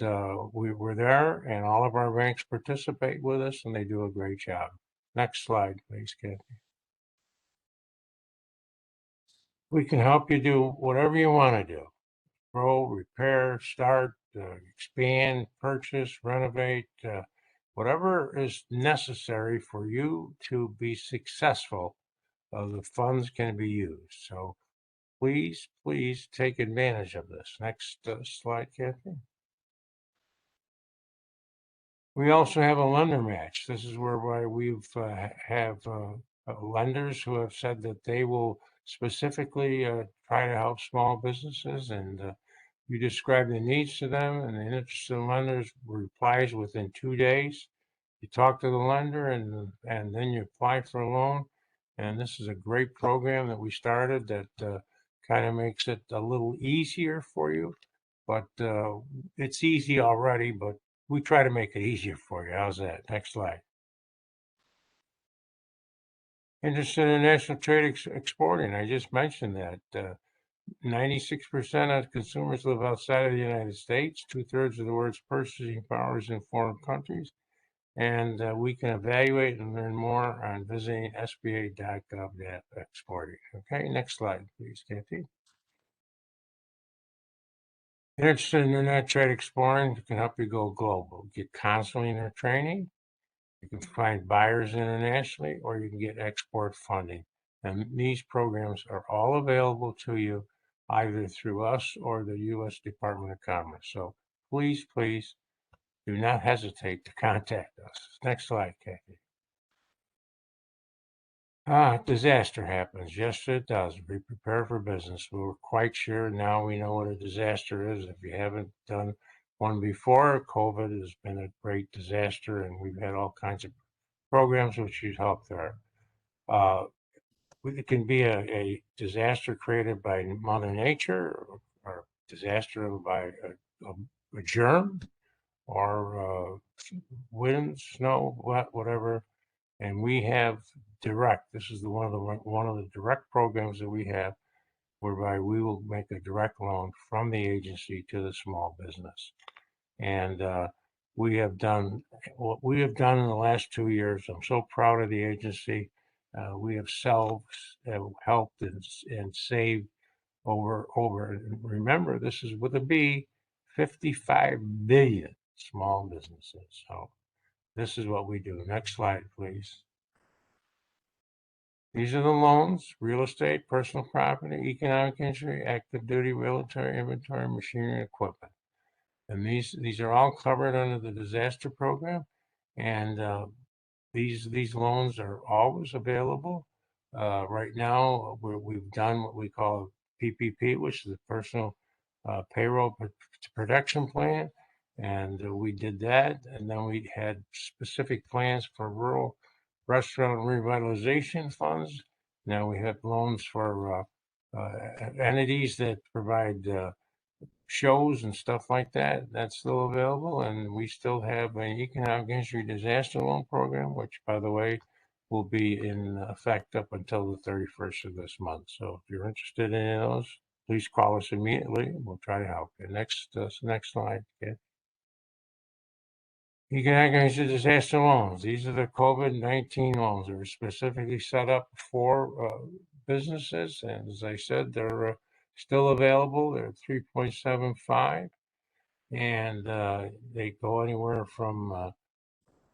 we're there, and all of our banks participate with us, and they do a great job. Next slide, please, Kathy. We can help you do whatever you want to do. Grow, repair, start, expand, purchase, renovate, whatever is necessary for you to be successful, the funds can be used. So please take advantage of this. Next slide, Kathy. We also have a lender match. This is whereby we've have lenders who have said that they will specifically try to help small businesses, and you describe the needs to them, and the interested lenders replies within 2 days. You talk to the lender, and then you apply for a loan. And this is a great program that we started that kind of makes it a little easier for you. But it's easy already, but we try to make it easier for you. How's that? Next slide. Interested in international trade exporting. I just mentioned that 96% of consumers live outside of the United States. 2/3 of the world's purchasing power is in foreign countries. And we can evaluate and learn more on visiting sba.gov/exporting. Okay, next slide, please, Kathy. Interested in internet trade exploring can help you go global. Get counseling or training. You can find buyers internationally, or you can get export funding. And these programs are all available to you either through us or the U.S. Department of Commerce. So please do not hesitate to contact us. Next slide, Kathy. Disaster happens. Yes, it does. Be prepared for business. We're quite sure now we know what a disaster is. If you haven't done one before, COVID has been a great disaster, and we've had all kinds of programs which should help there. It can be a disaster created by Mother Nature, or disaster by a germ, or wind, snow, whatever. And we have direct. This is one of the direct programs that we have, whereby we will make a direct loan from the agency to the small business. And we have done what we have done in the last 2 years. I'm so proud of the agency. We have helped and saved over. Remember, this is with a B, 55 billion small businesses. So this is what we do. Next slide, please. These are the loans: real estate, personal property, economic injury, active duty, military, inventory, machinery, and equipment. And these are all covered under the disaster program. And these loans are always available. Right now, we've done what we call PPP, which is the Personal Payroll Protection Plan. And we did that. And then we had specific plans for rural restaurant revitalization funds. Now we have loans for entities that provide shows and stuff like that. That's still available. And we still have an economic injury disaster loan program, which, by the way, will be in effect up until the 31st of this month. So if you're interested in any of those, please call us immediately. We'll try to help you. Next slide, Ken. Economic injury disaster loans. These are the COVID-19 loans that were specifically set up for businesses. And as I said, they're still available. They're 3.75, and they go anywhere from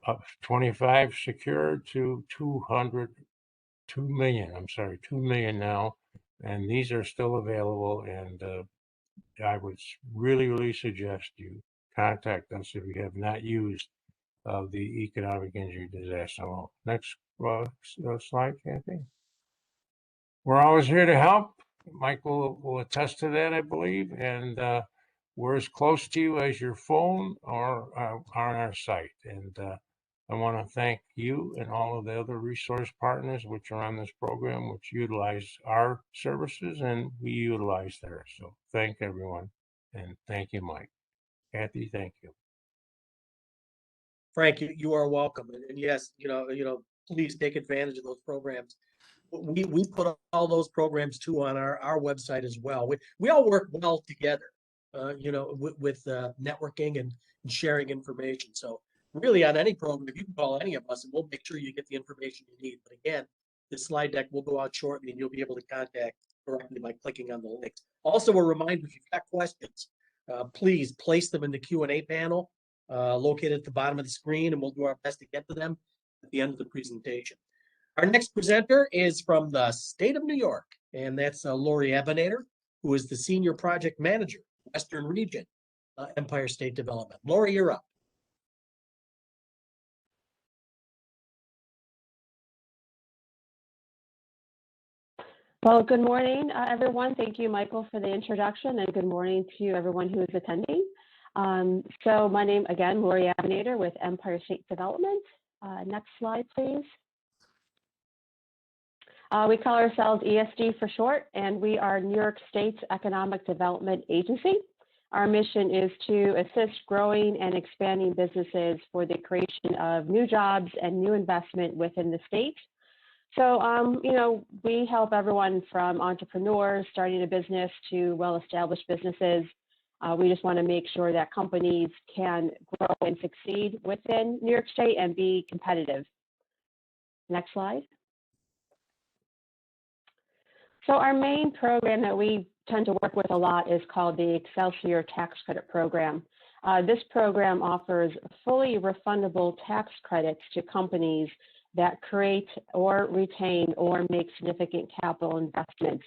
up 25 secured to 2 million, I'm sorry, 2 million now. And these are still available. And I would really suggest you contact us if you have not used the economic injury disaster loan. Next slide, Kathy. We're always here to help. Michael will attest to that, I believe. And we're as close to you as your phone or on our site. And I want to thank you and all of the other resource partners which are on this program, which utilize our services, and we utilize theirs. So thank everyone, and thank you, Mike. Kathy, thank you. Frank, you are welcome. And yes, please take advantage of those programs. We put all those programs too on our website as well. We all work well together, with networking and sharing information. So really on any program, you can call any of us and we'll make sure you get the information you need. But again, this slide deck will go out shortly and you'll be able to contact directly by clicking on the links. Also, a reminder, if you've got questions, please place them in the Q&A panel located at the bottom of the screen, and we'll do our best to get to them at the end of the presentation. Our next presenter is from the state of New York, and that's Lori Abinader, who is the Senior Project Manager, Western Region, Empire State Development. Lori, you're up. Well, good morning, everyone. Thank you, Michael, for the introduction, and good morning to everyone who is attending. So my name, again, Lori Abinader with Empire State Development. Next slide, please. We call ourselves ESD for short, and we are New York State's Economic Development Agency. Our mission is to assist growing and expanding businesses for the creation of new jobs and new investment within the state. So, we help everyone from entrepreneurs starting a business to well-established businesses. We just want to make sure that companies can grow and succeed within New York State and be competitive. Next slide. So our main program that we tend to work with a lot is called the Excelsior Tax Credit Program. This program offers fully refundable tax credits to companies that create or retain or make significant capital investments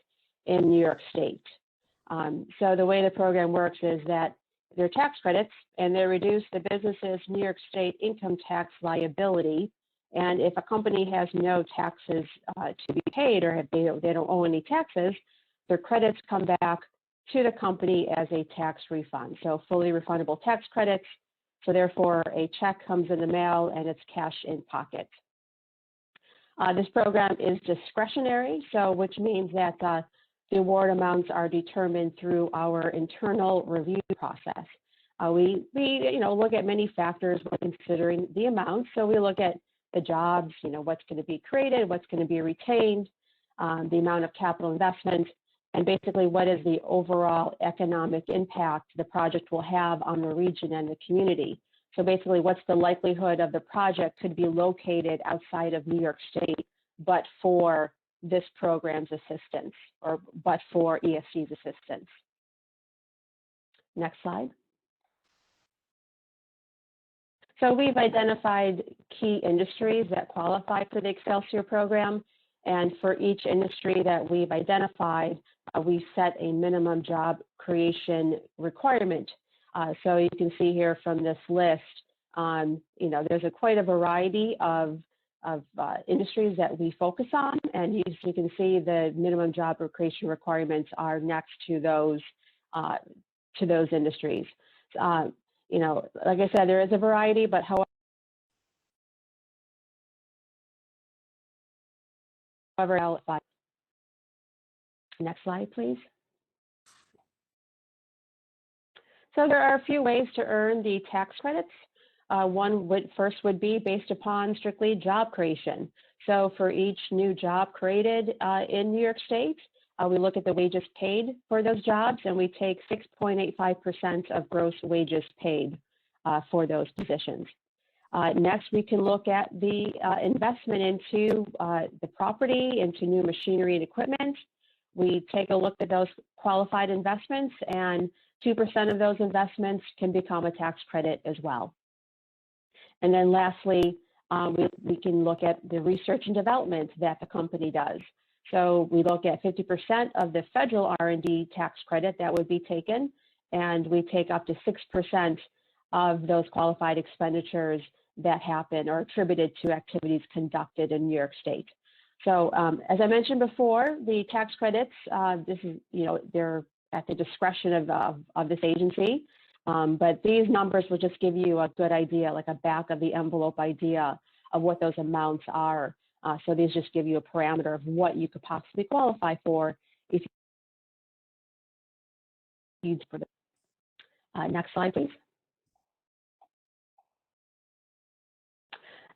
in New York State. So the way the program works is that they're tax credits and they reduce the business's New York State income tax liability. And if a company has no taxes to be paid, or if they don't owe any taxes, their credits come back to the company as a tax refund. So fully refundable tax credits. So therefore, a check comes in the mail and it's cash in pocket. This program is discretionary, so which means that the award amounts are determined through our internal review process. We look at many factors when considering the amount. So we look at the jobs, what's going to be created, what's going to be retained, the amount of capital investment, and basically what is the overall economic impact the project will have on the region and the community. So basically, what's the likelihood of the project could be located outside of New York State, but for this program's assistance, or but for ESD's assistance. Next slide. So we've identified key industries that qualify for the Excelsior program, and for each industry that we've identified, we set a minimum job creation requirement. So you can see here from this list, there's quite a variety of industries that we focus on, and you can see the minimum job creation requirements are next to those industries. Like I said, there is a variety, but however, next slide, please. So there are a few ways to earn the tax credits. One first would be based upon strictly job creation. So for each new job created in New York State, we look at the wages paid for those jobs, and we take 6.85% of gross wages paid for those positions. Next, we can look at the investment into the property, into new machinery and equipment. We take a look at those qualified investments, and 2% of those investments can become a tax credit as well. And then lastly, we can look at the research and development that the company does. So we look at 50% of the federal R&D tax credit that would be taken, and we take up to 6% of those qualified expenditures that happen or attributed to activities conducted in New York State. So as I mentioned before, the tax credits, this is, they're at the discretion of this agency, but these numbers will just give you a good idea, like a back of the envelope idea of what those amounts are. So these just give you a parameter of what you could possibly qualify for if you for the next slide, please.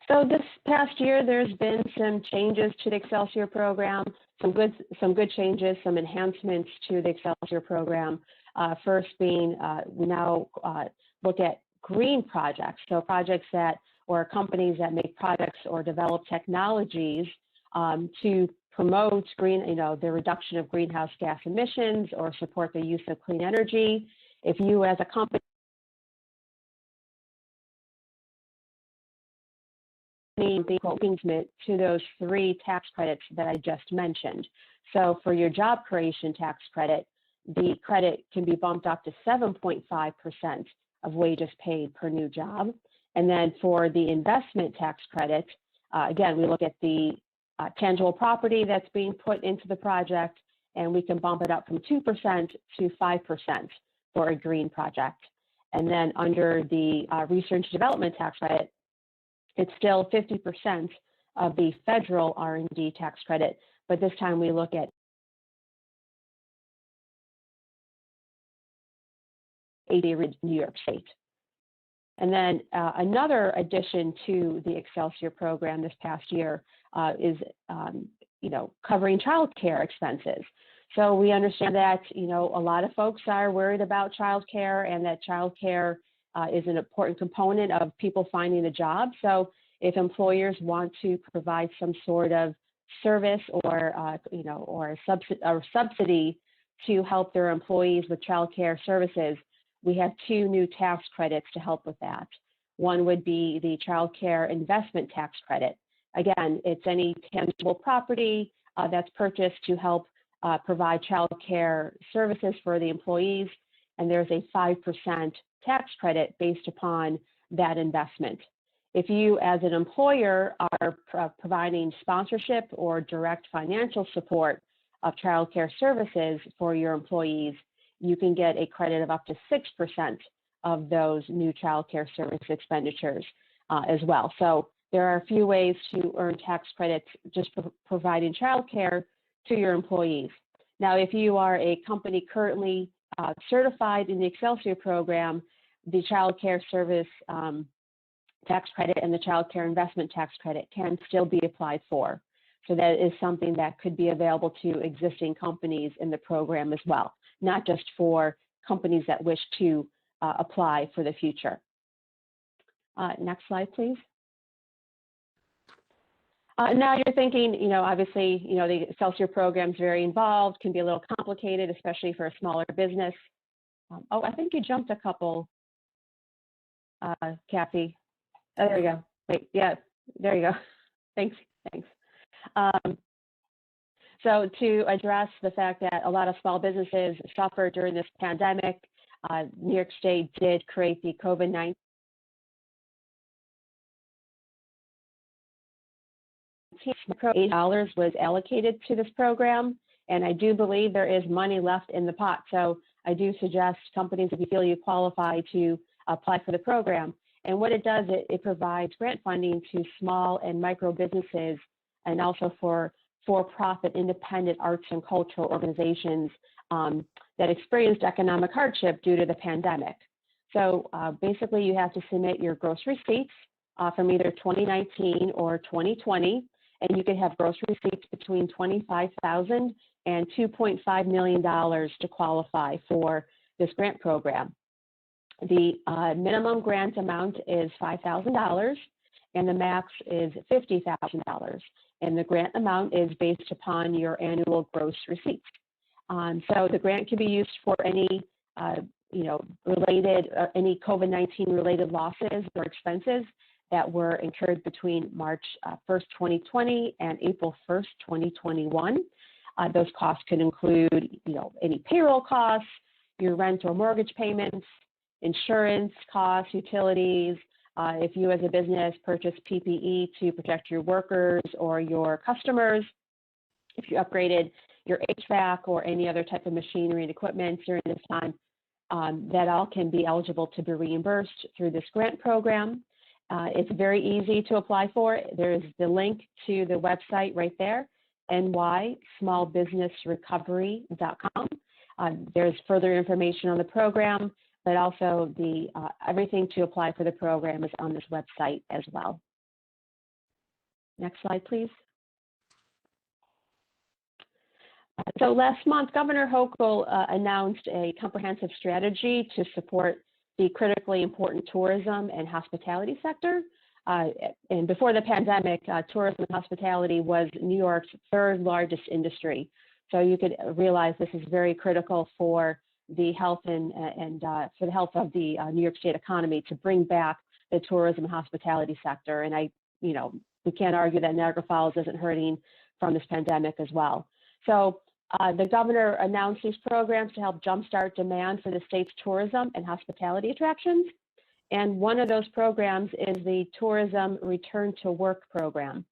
So this past year, there's been some changes to the Excelsior program, some good changes, some enhancements to the Excelsior program. First being, we now look at green projects, so projects that, or companies that make products or develop technologies to promote green, the reduction of greenhouse gas emissions or support the use of clean energy. If you as a company the commitment to those 3 tax credits that I just mentioned. So for your job creation tax credit, the credit can be bumped up to 7.5% of wages paid per new job. And then for the investment tax credit, again, we look at the tangible property that's being put into the project, and we can bump it up from 2% to 5% for a green project. And then under the research development tax credit, it's still 50% of the federal R&D tax credit, but this time we look at New York State. And then another addition to the Excelsior program this past year is, covering child care expenses. So we understand that, a lot of folks are worried about child care and that child care is an important component of people finding a job. So if employers want to provide some sort of service or, or a subsidy to help their employees with child care services, we have 2 new tax credits to help with that. One would be the child care investment tax credit. Again, it's any tangible property that's purchased to help provide child care services for the employees, and there's a 5% tax credit based upon that investment. If you as an employer are providing sponsorship or direct financial support of child care services for your employees, you can get a credit of up to 6% of those new child care service expenditures as well. So there are a few ways to earn tax credits just for providing child care to your employees. Now, if you are a company currently certified in the Excelsior program, the child care service tax credit and the child care investment tax credit can still be applied for. So that is something that could be available to existing companies in the program as well, not just for companies that wish to apply for the future. Next slide, please. Now you're thinking, obviously, the Excelsior program is very involved, can be a little complicated, especially for a smaller business. I think you jumped a couple, Kathy. Oh, there you go. Wait, yeah, there you go. Thanks. So to address the fact that a lot of small businesses suffered during this pandemic, New York State did create the COVID-19 $8 was allocated to this program, and I do believe there is money left in the pot. So I do suggest companies, if you feel you qualify, to apply for the program. And what it does, it provides grant funding to small and micro businesses, and also for-profit independent arts and cultural organizations that experienced economic hardship due to the pandemic. So basically, you have to submit your gross receipts from either 2019 or 2020, and you can have gross receipts between $25,000 and $2.5 million to qualify for this grant program. The minimum grant amount is $5,000, and the max is $50,000. And the grant amount is based upon your annual gross receipts. So the grant can be used for any, any COVID-19 related losses or expenses that were incurred between March 1st, 2020 and April 1st, 2021. Those costs can include, any payroll costs, your rent or mortgage payments, insurance costs, utilities. If you as a business purchase PPE to protect your workers or your customers, if you upgraded your HVAC or any other type of machinery and equipment during this time, that all can be eligible to be reimbursed through this grant program. It's very easy to apply for. There's the link to the website right there, nysmallbusinessrecovery.com. There's further information on the program, but also everything to apply for the program is on this website as well. Next slide, please. So last month, Governor Hochul announced a comprehensive strategy to support the critically important tourism and hospitality sector. And before the pandemic, tourism and hospitality was New York's third largest industry. So you could realize this is very critical for the health and for the health of the New York State economy to bring back the tourism and hospitality sector. And we can't argue that Niagara Falls isn't hurting from this pandemic as well. So the governor announced these programs to help jumpstart demand for the state's tourism and hospitality attractions. And one of those programs is the Tourism Return to Work program.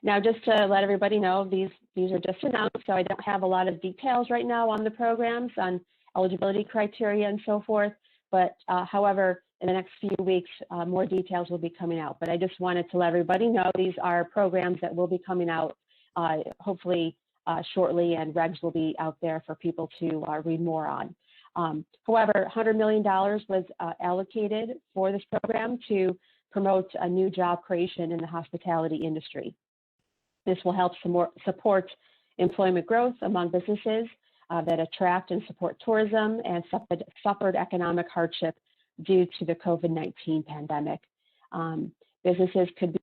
Now, just to let everybody know, these are just announced, so I don't have a lot of details right now on the programs, on eligibility criteria and so forth. But however, in the next few weeks, more details will be coming out. But I just wanted to let everybody know these are programs that will be coming out hopefully shortly, and regs will be out there for people to read more on. However, $100 million was allocated for this program to promote a new job creation in the hospitality industry. This will help support employment growth among businesses that attract and support tourism and suffered economic hardship due to the COVID-19 pandemic. Businesses could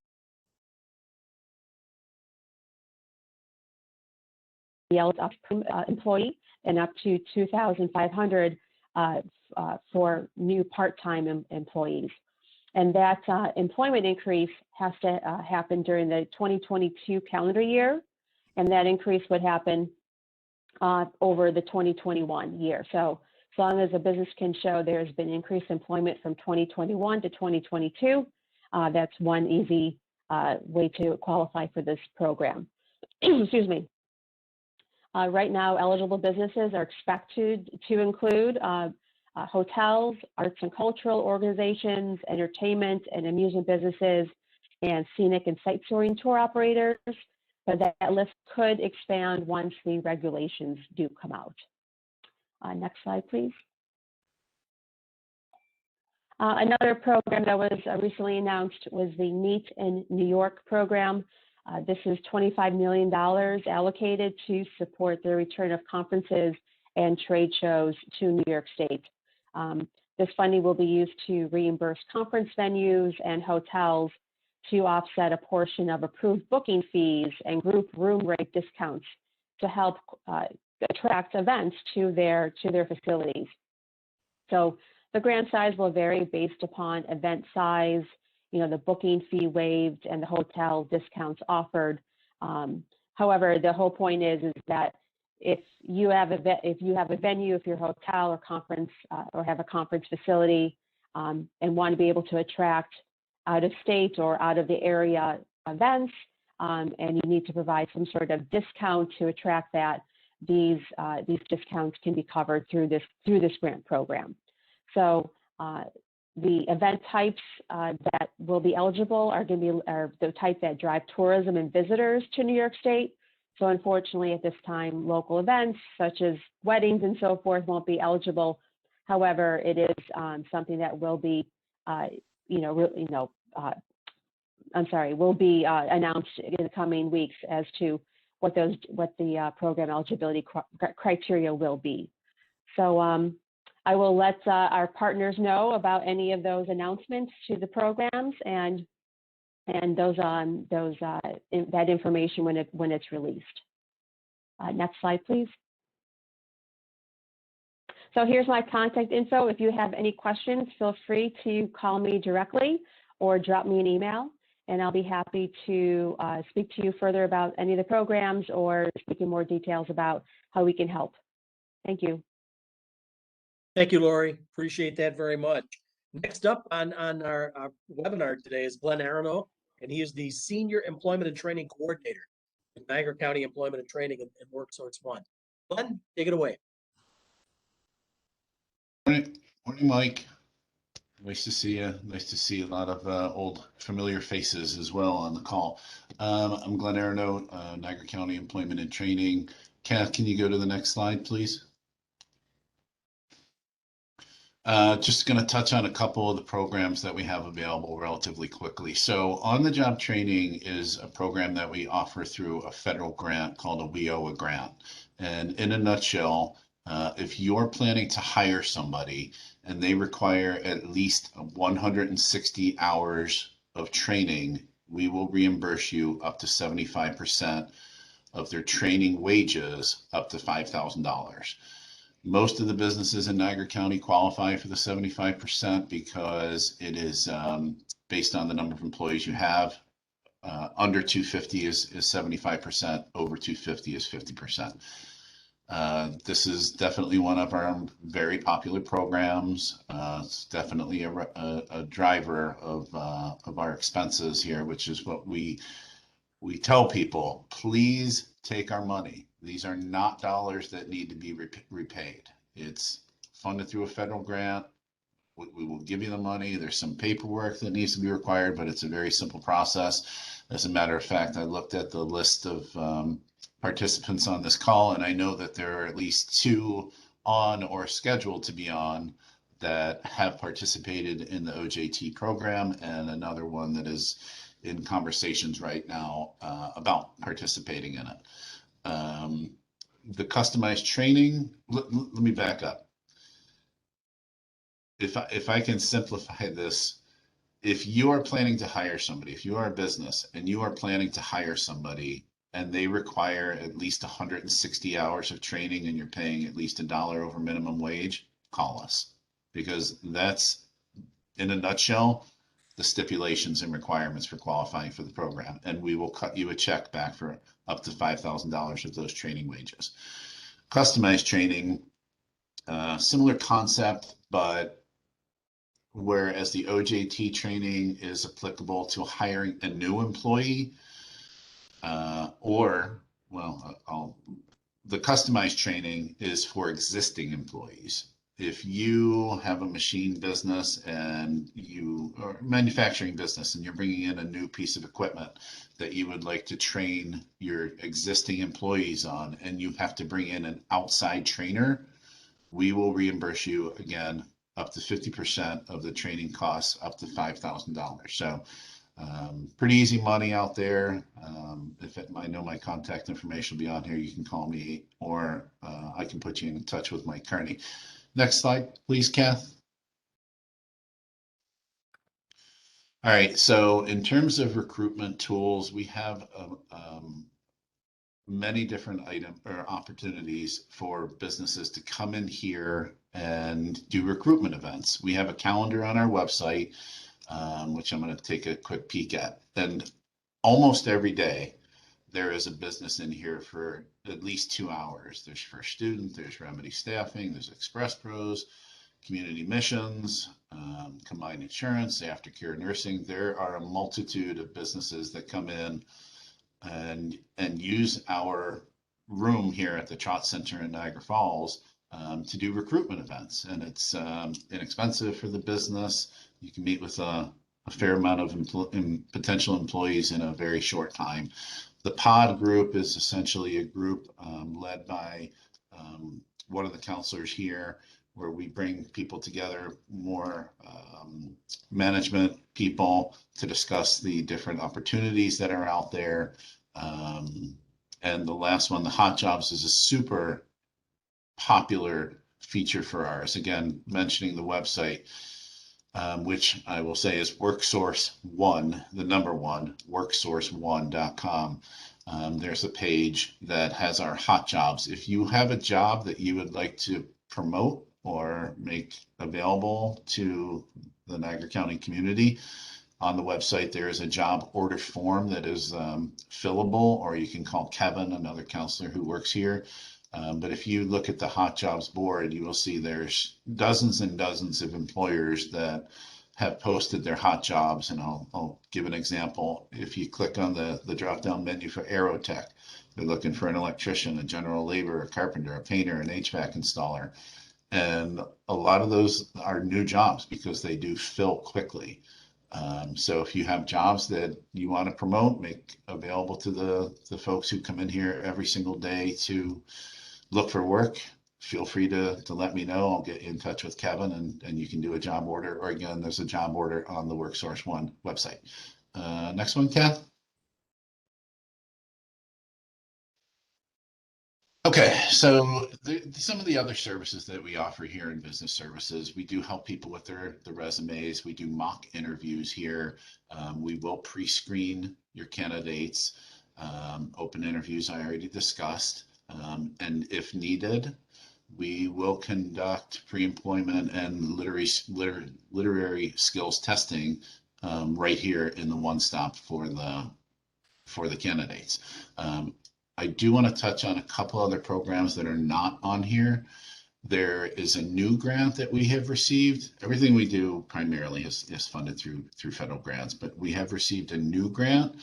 be eligible employee and up to $2,500 for new part-time employees. And that employment increase has to happen during the 2022 calendar year, and that increase would happen over the 2021 year. So as long as a business can show there's been increased employment from 2021 to 2022, that's one easy way to qualify for this program. Excuse me. Right now, eligible businesses are expected to include hotels, arts and cultural organizations, entertainment and amusement businesses, and scenic and sightseeing tour operators. But that list could expand once the regulations do come out. Next slide, please. Another program that was recently announced was the Meet in New York program. This is $25 million allocated to support the return of conferences and trade shows to New York State. This funding will be used to reimburse conference venues and hotels to offset a portion of approved booking fees and group room rate discounts to help attract events to their facilities. So the grant size will vary based upon event size, the booking fee waived, and the hotel discounts offered. However, the whole point is that if you have a venue, if you're a hotel or conference or have a conference facility and want to be able to attract out of state or out of the area events, and you need to provide some sort of discount to attract that, these discounts can be covered through this grant program. So the event types that will be eligible are the type that drive tourism and visitors to New York State. So unfortunately, at this time, local events such as weddings and so forth won't be eligible. However, it is something that will be, will be announced in the coming weeks as to what the program eligibility criteria will be. So I will let our partners know about any of those announcements to the programs and that information when it's released. Next slide, please. So here's my contact info. If you have any questions, feel free to call me directly, or drop me an email, and I'll be happy to speak to you further about any of the programs or speak in more details about how we can help. Thank you. Thank you, Lori. Appreciate that very much. Next up on our webinar today is Glenn Arano, and he is the Senior Employment and Training Coordinator with Niagara County Employment and Training and WorkSource One. Glenn, take it away. Morning, Mike. Nice to see you. Nice to see a lot of old familiar faces as well on the call. I'm Glenn Arano, Niagara County Employment and Training. Kath, can you go to the next slide, please? Just going to touch on a couple of the programs that we have available relatively quickly. So on-the-job training is a program that we offer through a federal grant called a WIOA grant. And in a nutshell, if you're planning to hire somebody and they require at least 160 hours of training, we will reimburse you up to 75% of their training wages, up to $5,000. Most of the businesses in Niagara County qualify for the 75% because it is based on the number of employees you have. Under 250 is 75%, over 250 is 50%. This is definitely one of our very popular programs. It's definitely a driver of our expenses here, which is what we tell people, please take our money. These are not dollars that need to be repaid. It's funded through a federal grant. We will give you the money. There's some paperwork that needs to be required, but it's a very simple process. As a matter of fact, I looked at the list of participants on this call, and I know that there are at least 2 on or scheduled to be on that have participated in the OJT program, and another one that is in conversations right now about participating in it. The customized training, let me back up. If I can simplify this, if you are planning to hire somebody, if you are a business and you are planning to hire somebody and they require at least 160 hours of training and you're paying at least $1 over minimum wage, call us, because that's, in a nutshell, the stipulations and requirements for qualifying for the program, and we will cut you a check back for up to $5,000 of those training wages. Customized training, similar concept, but whereas the OJT training is applicable to hiring a new employee, the customized training is for existing employees. If you have a machine business or manufacturing business and you're bringing in a new piece of equipment that you would like to train your existing employees on, and you have to bring in an outside trainer, we will reimburse you again up to 50% of the training costs, up to $5,000. So pretty easy money out there. I know my contact information will be on here. You can call me, or I can put you in touch with Mike Kearney. Next slide, please, Kath. All right, so in terms of recruitment tools, we have many different opportunities for businesses to come in here and do recruitment events. We have a calendar on our website, which I'm going to take a quick peek at. And almost every day, there is a business in here for at least 2 hours. There's First Student, there's Remedy Staffing, there's Express Pros, Community Missions, Combined Insurance, Aftercare Nursing. There are a multitude of businesses that come in and use our room here at the Trot Center in Niagara Falls to do recruitment events. And it's inexpensive for the business. You can meet with a fair amount of potential employees in a very short time. The pod group is essentially a group led by one of the counselors here, where we bring people together, more management people, to discuss the different opportunities that are out there. And the last one, the hot jobs, is a super popular feature for ours. Again, mentioning the website, which I will say is WorkSource One, the number one, WorkSource1.com. There's a page that has our hot jobs. If you have a job that you would like to promote or make available to the Niagara County community, On the website, there is a job order form that is fillable, or you can call Kevin, another counselor who works here. But if you look at the hot jobs board, you will see there's dozens and dozens of employers that have posted their hot jobs. And I'll give an example. If you click on the drop-down menu for Aerotech, they're looking for an electrician, a general laborer, a carpenter, a painter, an HVAC installer. And a lot of those are new jobs because they do fill quickly. So if you have jobs that you want to promote, make available to the folks who come in here every single day to look for work, feel free to let me know. I'll get you in touch with Kevin and you can do a job order. Or again, there's a job order on the WorkSource One website. Next one, Kath. Okay, so some of the other services that we offer here in business services, we do help people with their resumes. We do mock interviews here. We will pre-screen your candidates. Open interviews I already discussed. And if needed, we will conduct pre-employment and literary skills testing right here in the one stop for the candidates. I do want to touch on a couple other programs that are not on here. There is a new grant that we have received. Everything we do primarily is funded through federal grants, but we have received a new grant.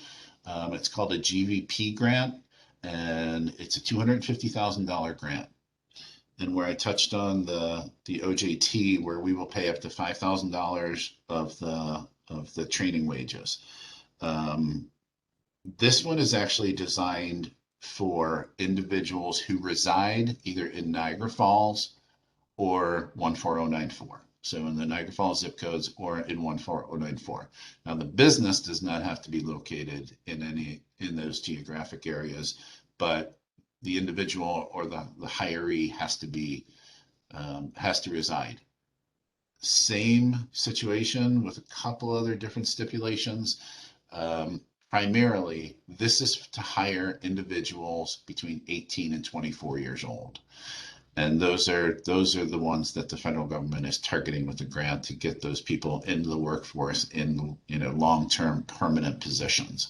It's called a GVP grant, and it's a $250,000 grant. And where I touched on the OJT, where we will pay up to $5,000 of the training wages. This one is actually designed for individuals who reside either in Niagara Falls or 14094. So in the Niagara Falls zip codes or in 14094. Now the business does not have to be located in those geographic areas, but the individual or the hiree has to reside. Same situation with a couple other different stipulations. Primarily, this is to hire individuals between 18 and 24 years old. And those are the ones that the federal government is targeting with the grant to get those people into the workforce in long-term permanent positions.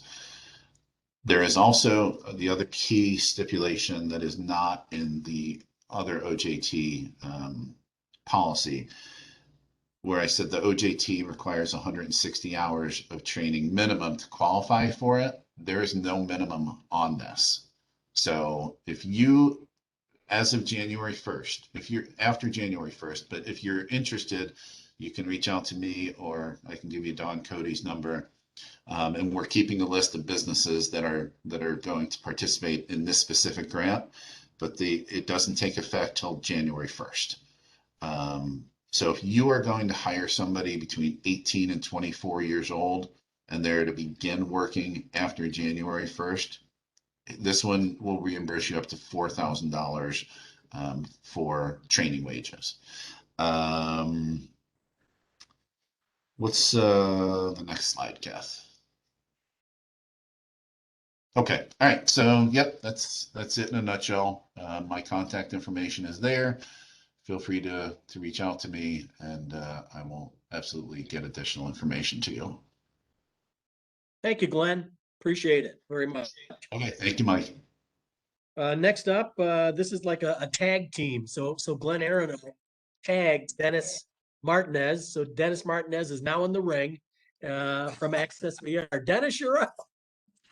There is also the other key stipulation that is not in the other OJT policy, where I said the OJT requires 160 hours of training minimum to qualify for it. There is no minimum on this. So if you, as of January 1st, if you're after January 1st, but if you're interested, you can reach out to me or I can give you Don Cody's number. And we're keeping a list of businesses that are going to participate in this specific grant, but it doesn't take effect till January 1st. So if you are going to hire somebody between 18 and 24 years old and they're to begin working after January 1st, this one will reimburse you up to $4,000 for training wages. What's the next slide, Kath? Okay, all right, so yep, that's it in a nutshell. My contact information is there. Feel free to reach out to me and I will absolutely get additional information to you. Thank you, Glenn. Appreciate it very much. Okay, thank you, Mike. Next up, this is like a tag team. So Glenn Aaron tagged Dennis Martinez. So Dennis Martinez is now in the ring from Access VR. Dennis, you're up.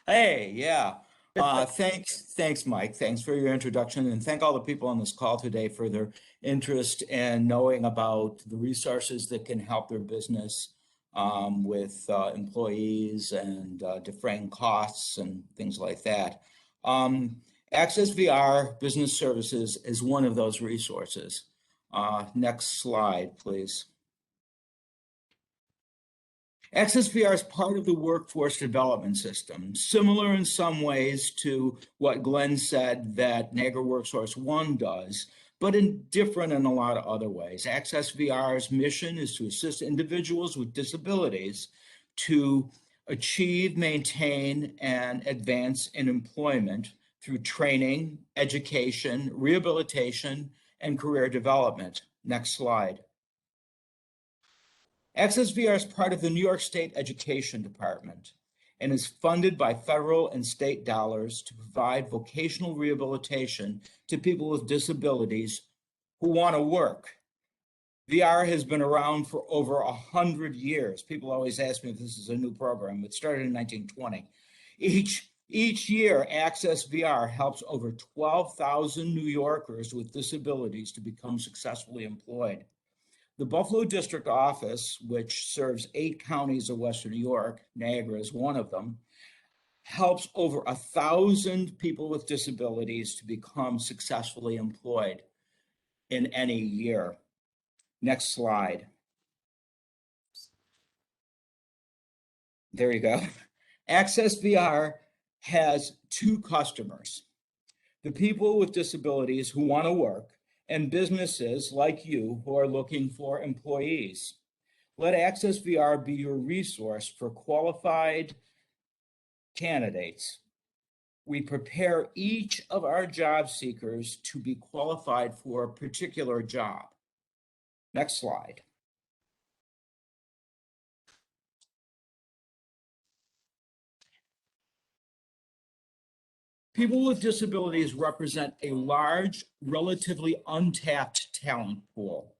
Hey, yeah. Thanks, Mike. Thanks for your introduction, and thank all the people on this call today for their interest in knowing about the resources that can help their business with employees and defraying costs and things like that. Access VR Business Services is one of those resources. Next slide, please. Access VR is part of the workforce development system, similar in some ways to what Glenn said that Niagara WorkSource One does, but different in a lot of other ways. Access VR's mission is to assist individuals with disabilities to achieve, maintain, and advance in employment through training, education, rehabilitation, and career development. Next slide. Access VR is part of the New York State Education Department and is funded by federal and state dollars to provide vocational rehabilitation to people with disabilities who want to work. VR has been around for over 100 years. People always ask me if this is a new program. It started in 1920. Each year, Access VR helps over 12,000 New Yorkers with disabilities to become successfully employed. The Buffalo District Office, which serves 8 counties of Western New York, Niagara is one of them, helps over 1,000 people with disabilities to become successfully employed in any year. Next slide. There you go. Access VR has 2 customers: the people with disabilities who want to work and businesses like you who are looking for employees. Let Access VR be your resource for qualified candidates. We prepare each of our job seekers to be qualified for a particular job. Next slide. People with disabilities represent a large, relatively untapped talent pool.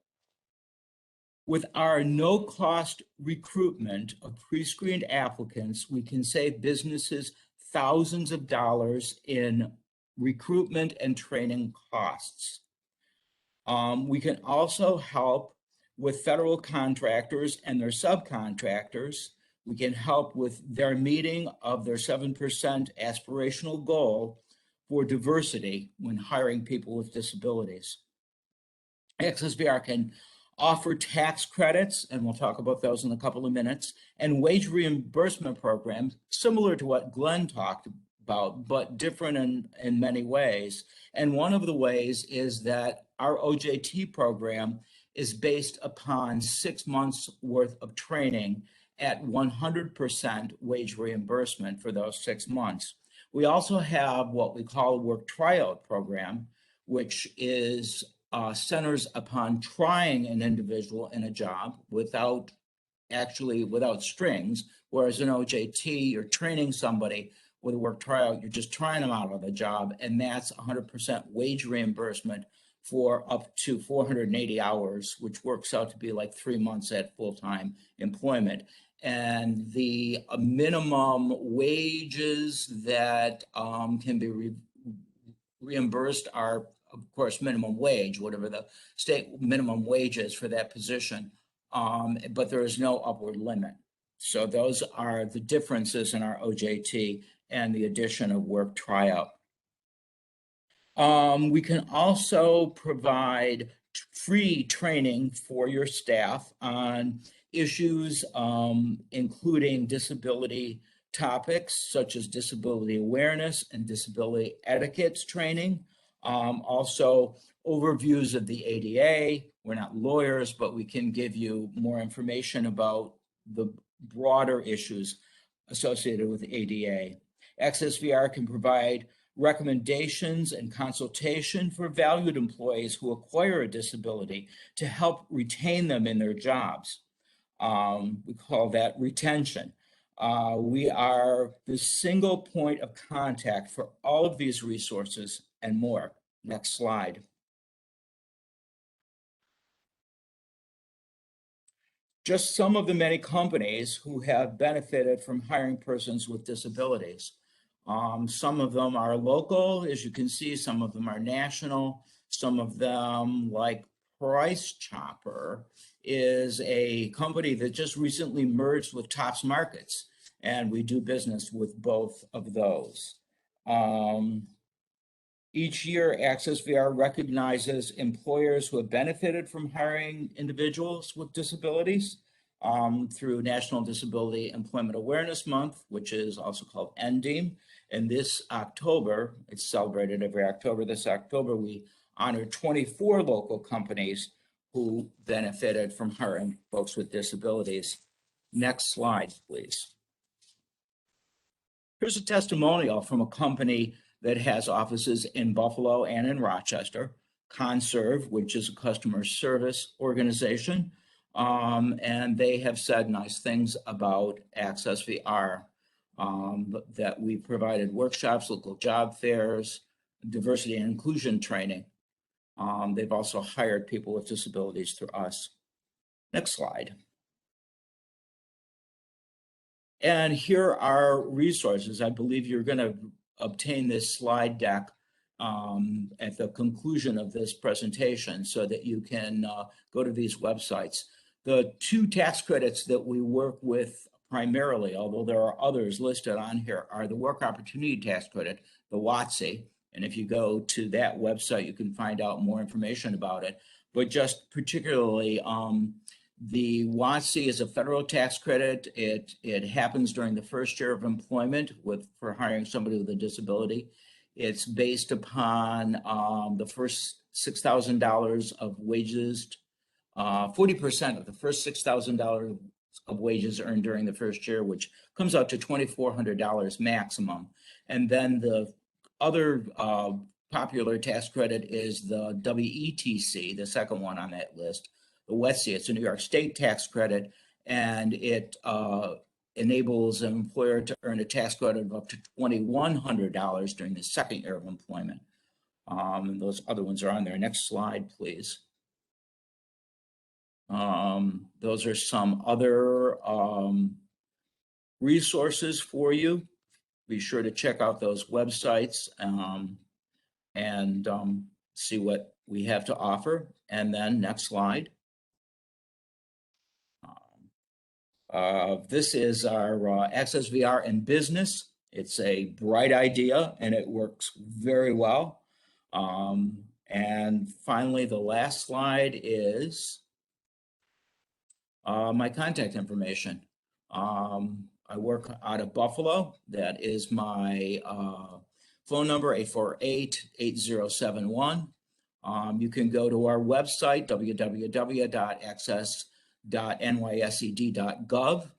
With our no-cost recruitment of pre-screened applicants, we can save businesses thousands of dollars in recruitment and training costs. We can also help with federal contractors and their subcontractors. We can help with their meeting of their 7% aspirational goal for diversity when hiring people with disabilities. Access VR can offer tax credits, and we'll talk about those in a couple of minutes, and wage reimbursement programs similar to what Glenn talked about, but different in many ways. And one of the ways is that our OJT program is based upon 6 months worth of training at 100% wage reimbursement for those 6 months. We also have what we call a work tryout program, which is centers upon trying an individual in a job without strings, whereas in OJT, you're training somebody. With a work tryout, you're just trying them out of a job, and that's 100% wage reimbursement for up to 480 hours, which works out to be like 3 months at full-time employment. And the minimum wages that can be reimbursed are, of course, minimum wage, whatever the state minimum wage is for that position, but there is no upward limit. So those are the differences in our OJT and the addition of work tryout. We can also provide free training for your staff on issues including disability topics such as disability awareness and disability etiquette training. Also overviews of the ADA. We're not lawyers, but we can give you more information about the broader issues associated with ADA. Access VR can provide recommendations and consultation for valued employees who acquire a disability to help retain them in their jobs. We call that retention. We are the single point of contact for all of these resources and more. Next slide. Just some of the many companies who have benefited from hiring persons with disabilities. Some of them are local, as you can see, some of them are national, some of them, like Price Chopper, is a company that just recently merged with Tops Markets, and we do business with both of those. Each year, Access VR recognizes employers who have benefited from hiring individuals with disabilities through National Disability Employment Awareness Month, which is also called NDEAM. And this October, it's celebrated every October. This October, we honored 24 local companies who benefited from hiring folks with disabilities. Next slide, please. Here's a testimonial from a company that has offices in Buffalo and in Rochester, Conserve, which is a customer service organization. And they have said nice things about Access VR, that we provided workshops, local job fairs, diversity and inclusion training. They've also hired people with disabilities through us. Next slide. And here are resources. I believe you're going to obtain this slide deck at the conclusion of this presentation so that you can go to these websites. The two tax credits that we work with primarily, although there are others listed on here, are the Work Opportunity Tax Credit, the WOTC. And if you go to that website, you can find out more information about it. But just particularly, the WOTC is a federal tax credit. It happens during the first year of employment for hiring somebody with a disability. It's based upon the first $6,000 of wages, 40% of the first $6,000 of wages earned during the first year, which comes out to $2,400 maximum. And then the other popular tax credit is the WETC, the second one on that list. The WETC, it's a New York State tax credit, and it enables an employer to earn a tax credit of up to $2,100 during the second year of employment. And those other ones are on there. Next slide, please. Those are some other resources for you. Be sure to check out those websites and see what we have to offer. And then next slide. This is our Access VR in business. It's a bright idea and it works very well. And finally, the last slide is my contact information. I work out of Buffalo. That is my phone number, 848-8071. You can go to our website, www.access.nysed.gov,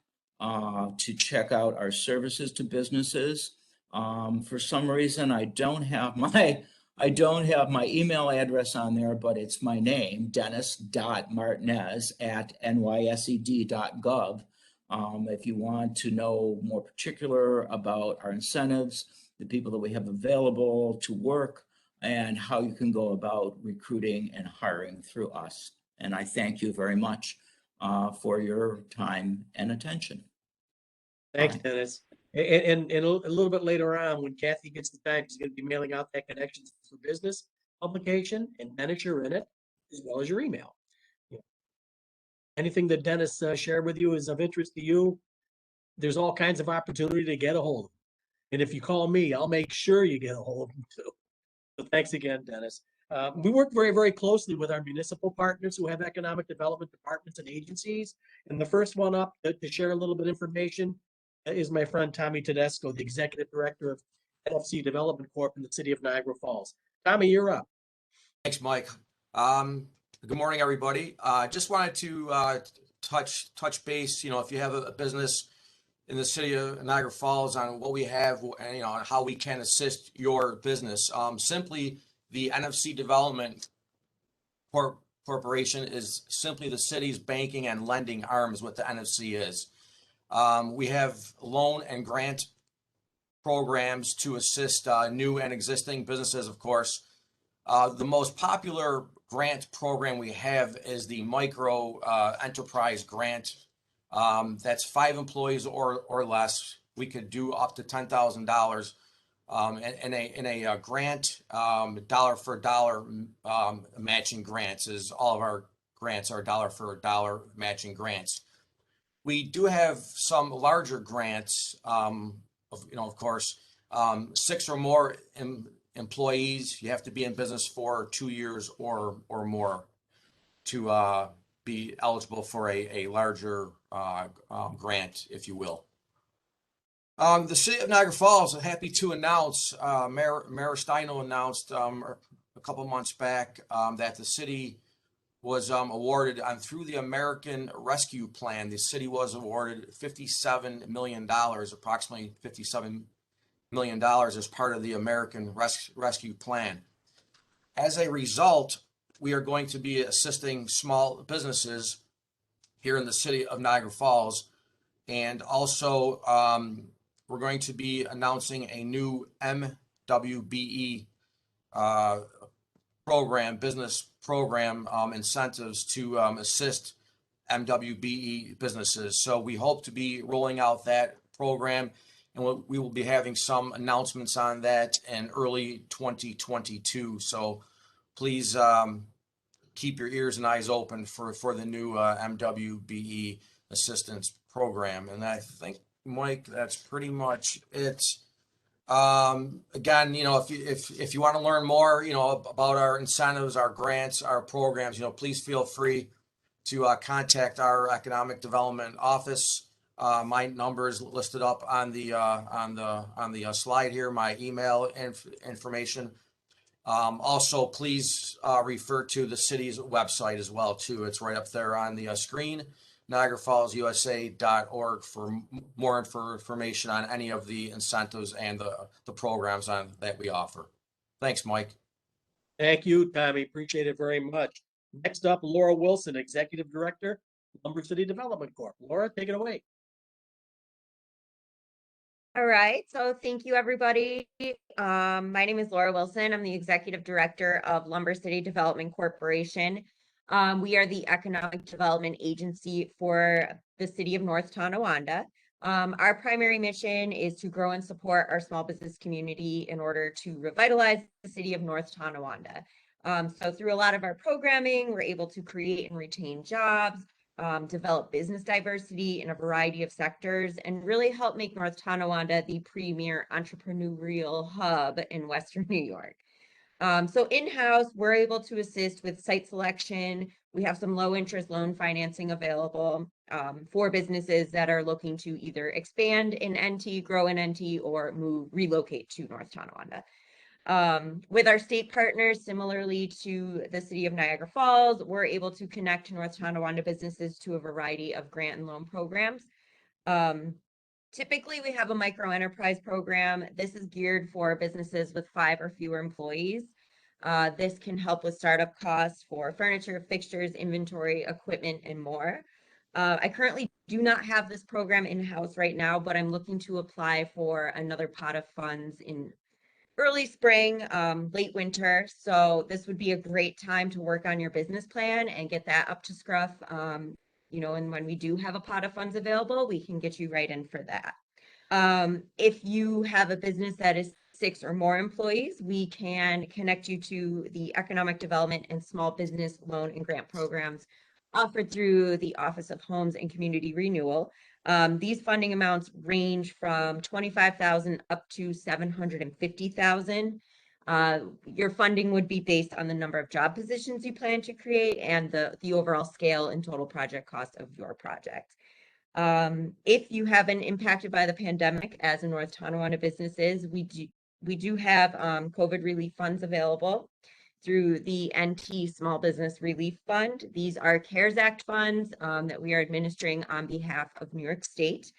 to check out our services to businesses. For some reason, I don't have my email address on there, but it's my name, dennis.martinez@nysed.gov. If you want to know more particular about our incentives, the people that we have available to work, and how you can go about recruiting and hiring through us. And I thank you very much for your time and attention. Thanks, Dennis. And a little bit later on, when Kathy gets the time, she's going to be mailing out that Connections for Business publication and manager in it, as well as your email. Anything that Dennis shared with you is of interest to you, there's all kinds of opportunity to get a hold of him. And if you call me, I'll make sure you get a hold of him too. So thanks again, Dennis. We work very, very closely with our municipal partners who have economic development departments and agencies. And the first one up to share a little bit of information is my friend Tommy Tedesco, the Executive Director of NFC Development Corp in the city of Niagara Falls. Tommy, you're up. Thanks, Mike. Good morning, everybody. Just wanted to touch base, if you have a business in the city of Niagara Falls, on what we have and, on how we can assist your business. Simply, the NFC Development Corporation is simply the city's banking and lending arm, is what the NFC is. We have loan and grant programs to assist new and existing businesses, of course. The most popular grant program we have is the micro enterprise grant. That's 5 employees or less. We could do up to $10,000 in a grant. Dollar for dollar matching grants, is all of our grants are dollar for dollar matching grants. We do have some larger grants, of course, 6 or more employees. You have to be in business for 2 years or more to be eligible for a larger grant, if you will. The city of Niagara Falls, happy to announce, Mayor Steino announced a couple months back that the city was awarded through the American Rescue Plan. The city was awarded $57 million, approximately $57 million as part of the American Rescue Plan. As a result, we are going to be assisting small businesses here in the city of Niagara Falls. And also, we're going to be announcing a new MWBE program, business program, incentives to assist MWBE businesses. So we hope to be rolling out that program, and we will be having some announcements on that in early 2022. So please keep your ears and eyes open for the new MWBE assistance program. And I think, Mike, that's pretty much it. Again, if you want to learn more, about our incentives, our grants, our programs, please feel free to contact our economic development office. My number is listed up on the slide here, my email information. Also, please refer to the city's website as well too. It's right up there on the screen, NiagaraFallsUSA.org, for more information on any of the incentives and the programs that we offer. Thanks, Mike. Thank you, Tommy. Appreciate it very much. Next up, Laura Wilson, Executive Director, Lumber City Development Corp. Laura, take it away. All right, so thank you, everybody. My name is Laura Wilson. I'm the Executive Director of Lumber City Development Corporation. We are the economic development agency for the city of North Tonawanda. Our primary mission is to grow and support our small business community in order to revitalize the city of North Tonawanda. So through a lot of our programming, we're able to create and retain jobs, develop business diversity in a variety of sectors, and really help make North Tonawanda the premier entrepreneurial hub in Western New York. So in-house, we're able to assist with site selection. We have some low interest loan financing available for businesses that are looking to either expand in NT, grow in NT, or relocate to North Tonawanda. With our state partners, similarly to the city of Niagara Falls, we're able to connect North Tonawanda businesses to a variety of grant and loan programs. Typically, we have a micro enterprise program. This is geared for businesses with 5 or fewer employees. This can help with startup costs for furniture, fixtures, inventory, equipment, and more. I currently do not have this program in-house right now, but I'm looking to apply for another pot of funds in early spring, late winter. So this would be a great time to work on your business plan and get that up to scruff. And when we do have a pot of funds available, we can get you right in for that. If you have a business that is 6 or more employees, we can connect you to the economic development and small business loan and grant programs offered through the Office of Homes and Community Renewal. These funding amounts range from $25,000 up to $750,000. Your funding would be based on the number of job positions you plan to create and the overall scale and total project cost of your project. If you have been impacted by the pandemic, as a North Tonawanda business is, we do have COVID relief funds available through the NT Small Business Relief Fund. These are CARES Act funds that we are administering on behalf of New York State.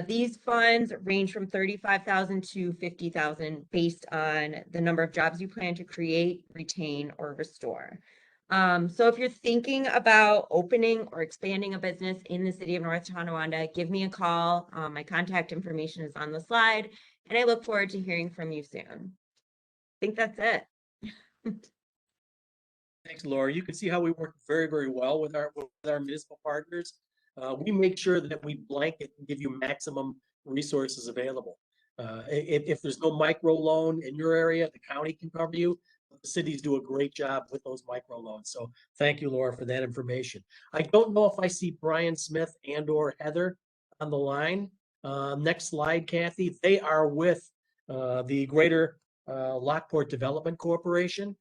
These funds range from $35,000 to $50,000 based on the number of jobs you plan to create, retain, or restore. So if you're thinking about opening or expanding a business in the city of North Tonawanda, give me a call. My contact information is on the slide, and I look forward to hearing from you soon. I think that's it. Thanks, Laura. You can see how we work very, very well with our municipal partners. We make sure that we blanket and give you maximum resources available. If there's no micro loan in your area, the county can cover you. The cities do a great job with those micro loans. So thank you, Laura, for that information. I don't know if I see Brian Smith and/or Heather on the line. Next slide, Kathy. They are with the Greater Lockport Development Corporation.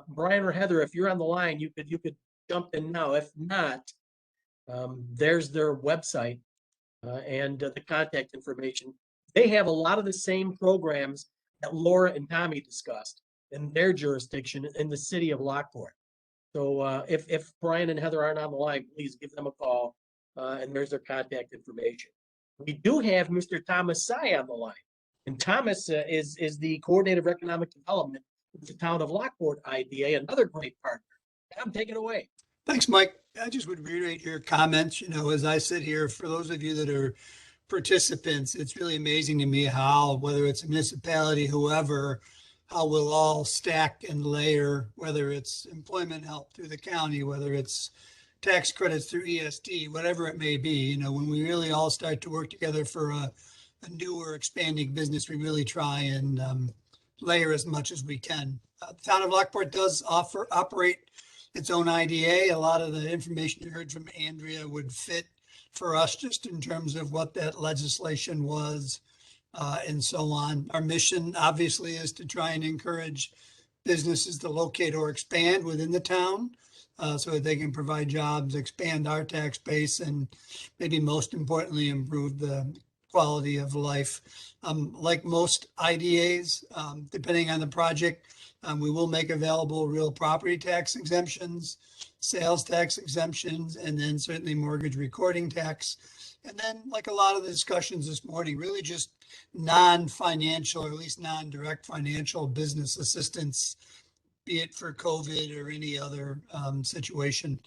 Brian or Heather, if you're on the line, you could jump in now. If not, there's their website and the contact information. They have a lot of the same programs that Laura and Tommy discussed in their jurisdiction in the city of Lockport. So if Brian and Heather aren't on the line, please give them a call, and there's their contact information. We do have Mr. Thomas Sy on the line, and Thomas is the Coordinator of Economic Development with the Town of Lockport IDA, another great partner. Tom, take it away. Thanks, Mike. I just would reiterate your comments, as I sit here, for those of you that are participants, it's really amazing to me how, whether it's a municipality, whoever, how we'll all stack and layer, whether it's employment help through the county, whether it's tax credits through ESD, whatever it may be, when we really all start to work together for a new or expanding business, we really try and layer as much as we can. The town of Lockport does operate its own IDA. A lot of the information you heard from Andrea would fit for us just in terms of what that legislation was and so on. Our mission obviously is to try and encourage businesses to locate or expand within the town so that they can provide jobs, expand our tax base, and maybe most importantly, improve the quality of life. Like most IDAs, depending on the project, we will make available real property tax exemptions, sales tax exemptions, and then certainly mortgage recording tax. And then, like a lot of the discussions this morning, really just non-financial, or at least non-direct financial business assistance, be it for COVID or any other situation.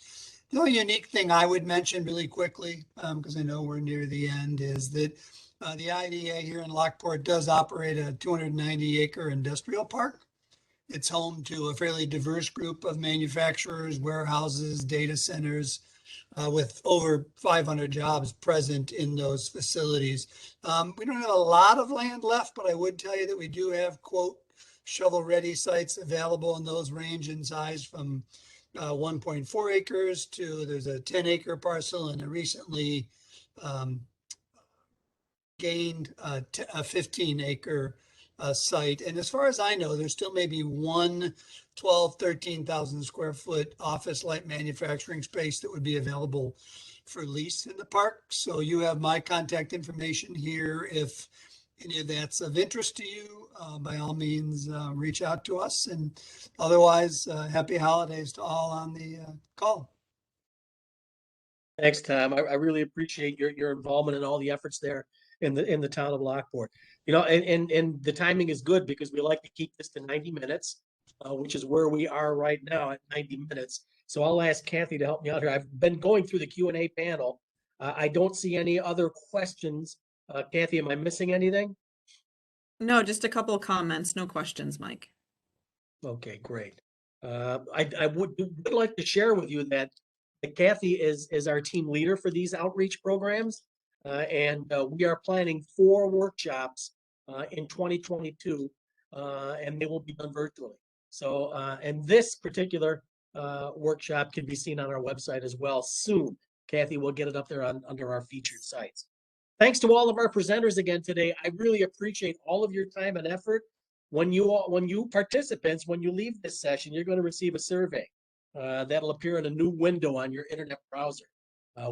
The only unique thing I would mention really quickly, because I know we're near the end, is that the IDA here in Lockport does operate a 290-acre industrial park. It's home to a fairly diverse group of manufacturers, warehouses, data centers, with over 500 jobs present in those facilities. We don't have a lot of land left, but I would tell you that we do have, quote, shovel-ready sites available, and those range in size from 1.4 acres to there's a 10-acre parcel and a recently gained a 15-acre site. And as far as I know, there's still maybe one 13,000 square foot office light manufacturing space that would be available for lease in the park. So you have my contact information here. If any of that's of interest to you, by all means, reach out to us. And otherwise, happy holidays to all on the call. Thanks, Tom. I really appreciate your involvement in all the efforts there in the town of Lockport. And the timing is good because we like to keep this to 90 minutes, which is where we are right now at 90 minutes. So I'll ask Kathy to help me out here. I've been going through the Q&A panel. I don't see any other questions. Kathy, am I missing anything? No, just a couple of comments, no questions, Mike. Okay, great. I would like to share with you that Kathy is our team leader for these outreach programs. And we are planning 4 workshops in 2022, and they will be done virtually. So, and this particular workshop can be seen on our website as well soon. Kathy will get it up there under our featured sites. Thanks to all of our presenters again today. I really appreciate all of your time and effort. When you participants, when you leave this session, you're going to receive a survey that'll appear in a new window on your internet browser.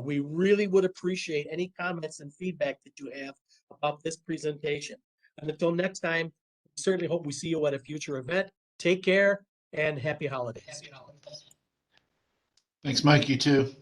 We really would appreciate any comments and feedback that you have about this presentation. And until next time, we certainly hope we see you at a future event. Take care and happy holidays. Thanks, Mike. You too.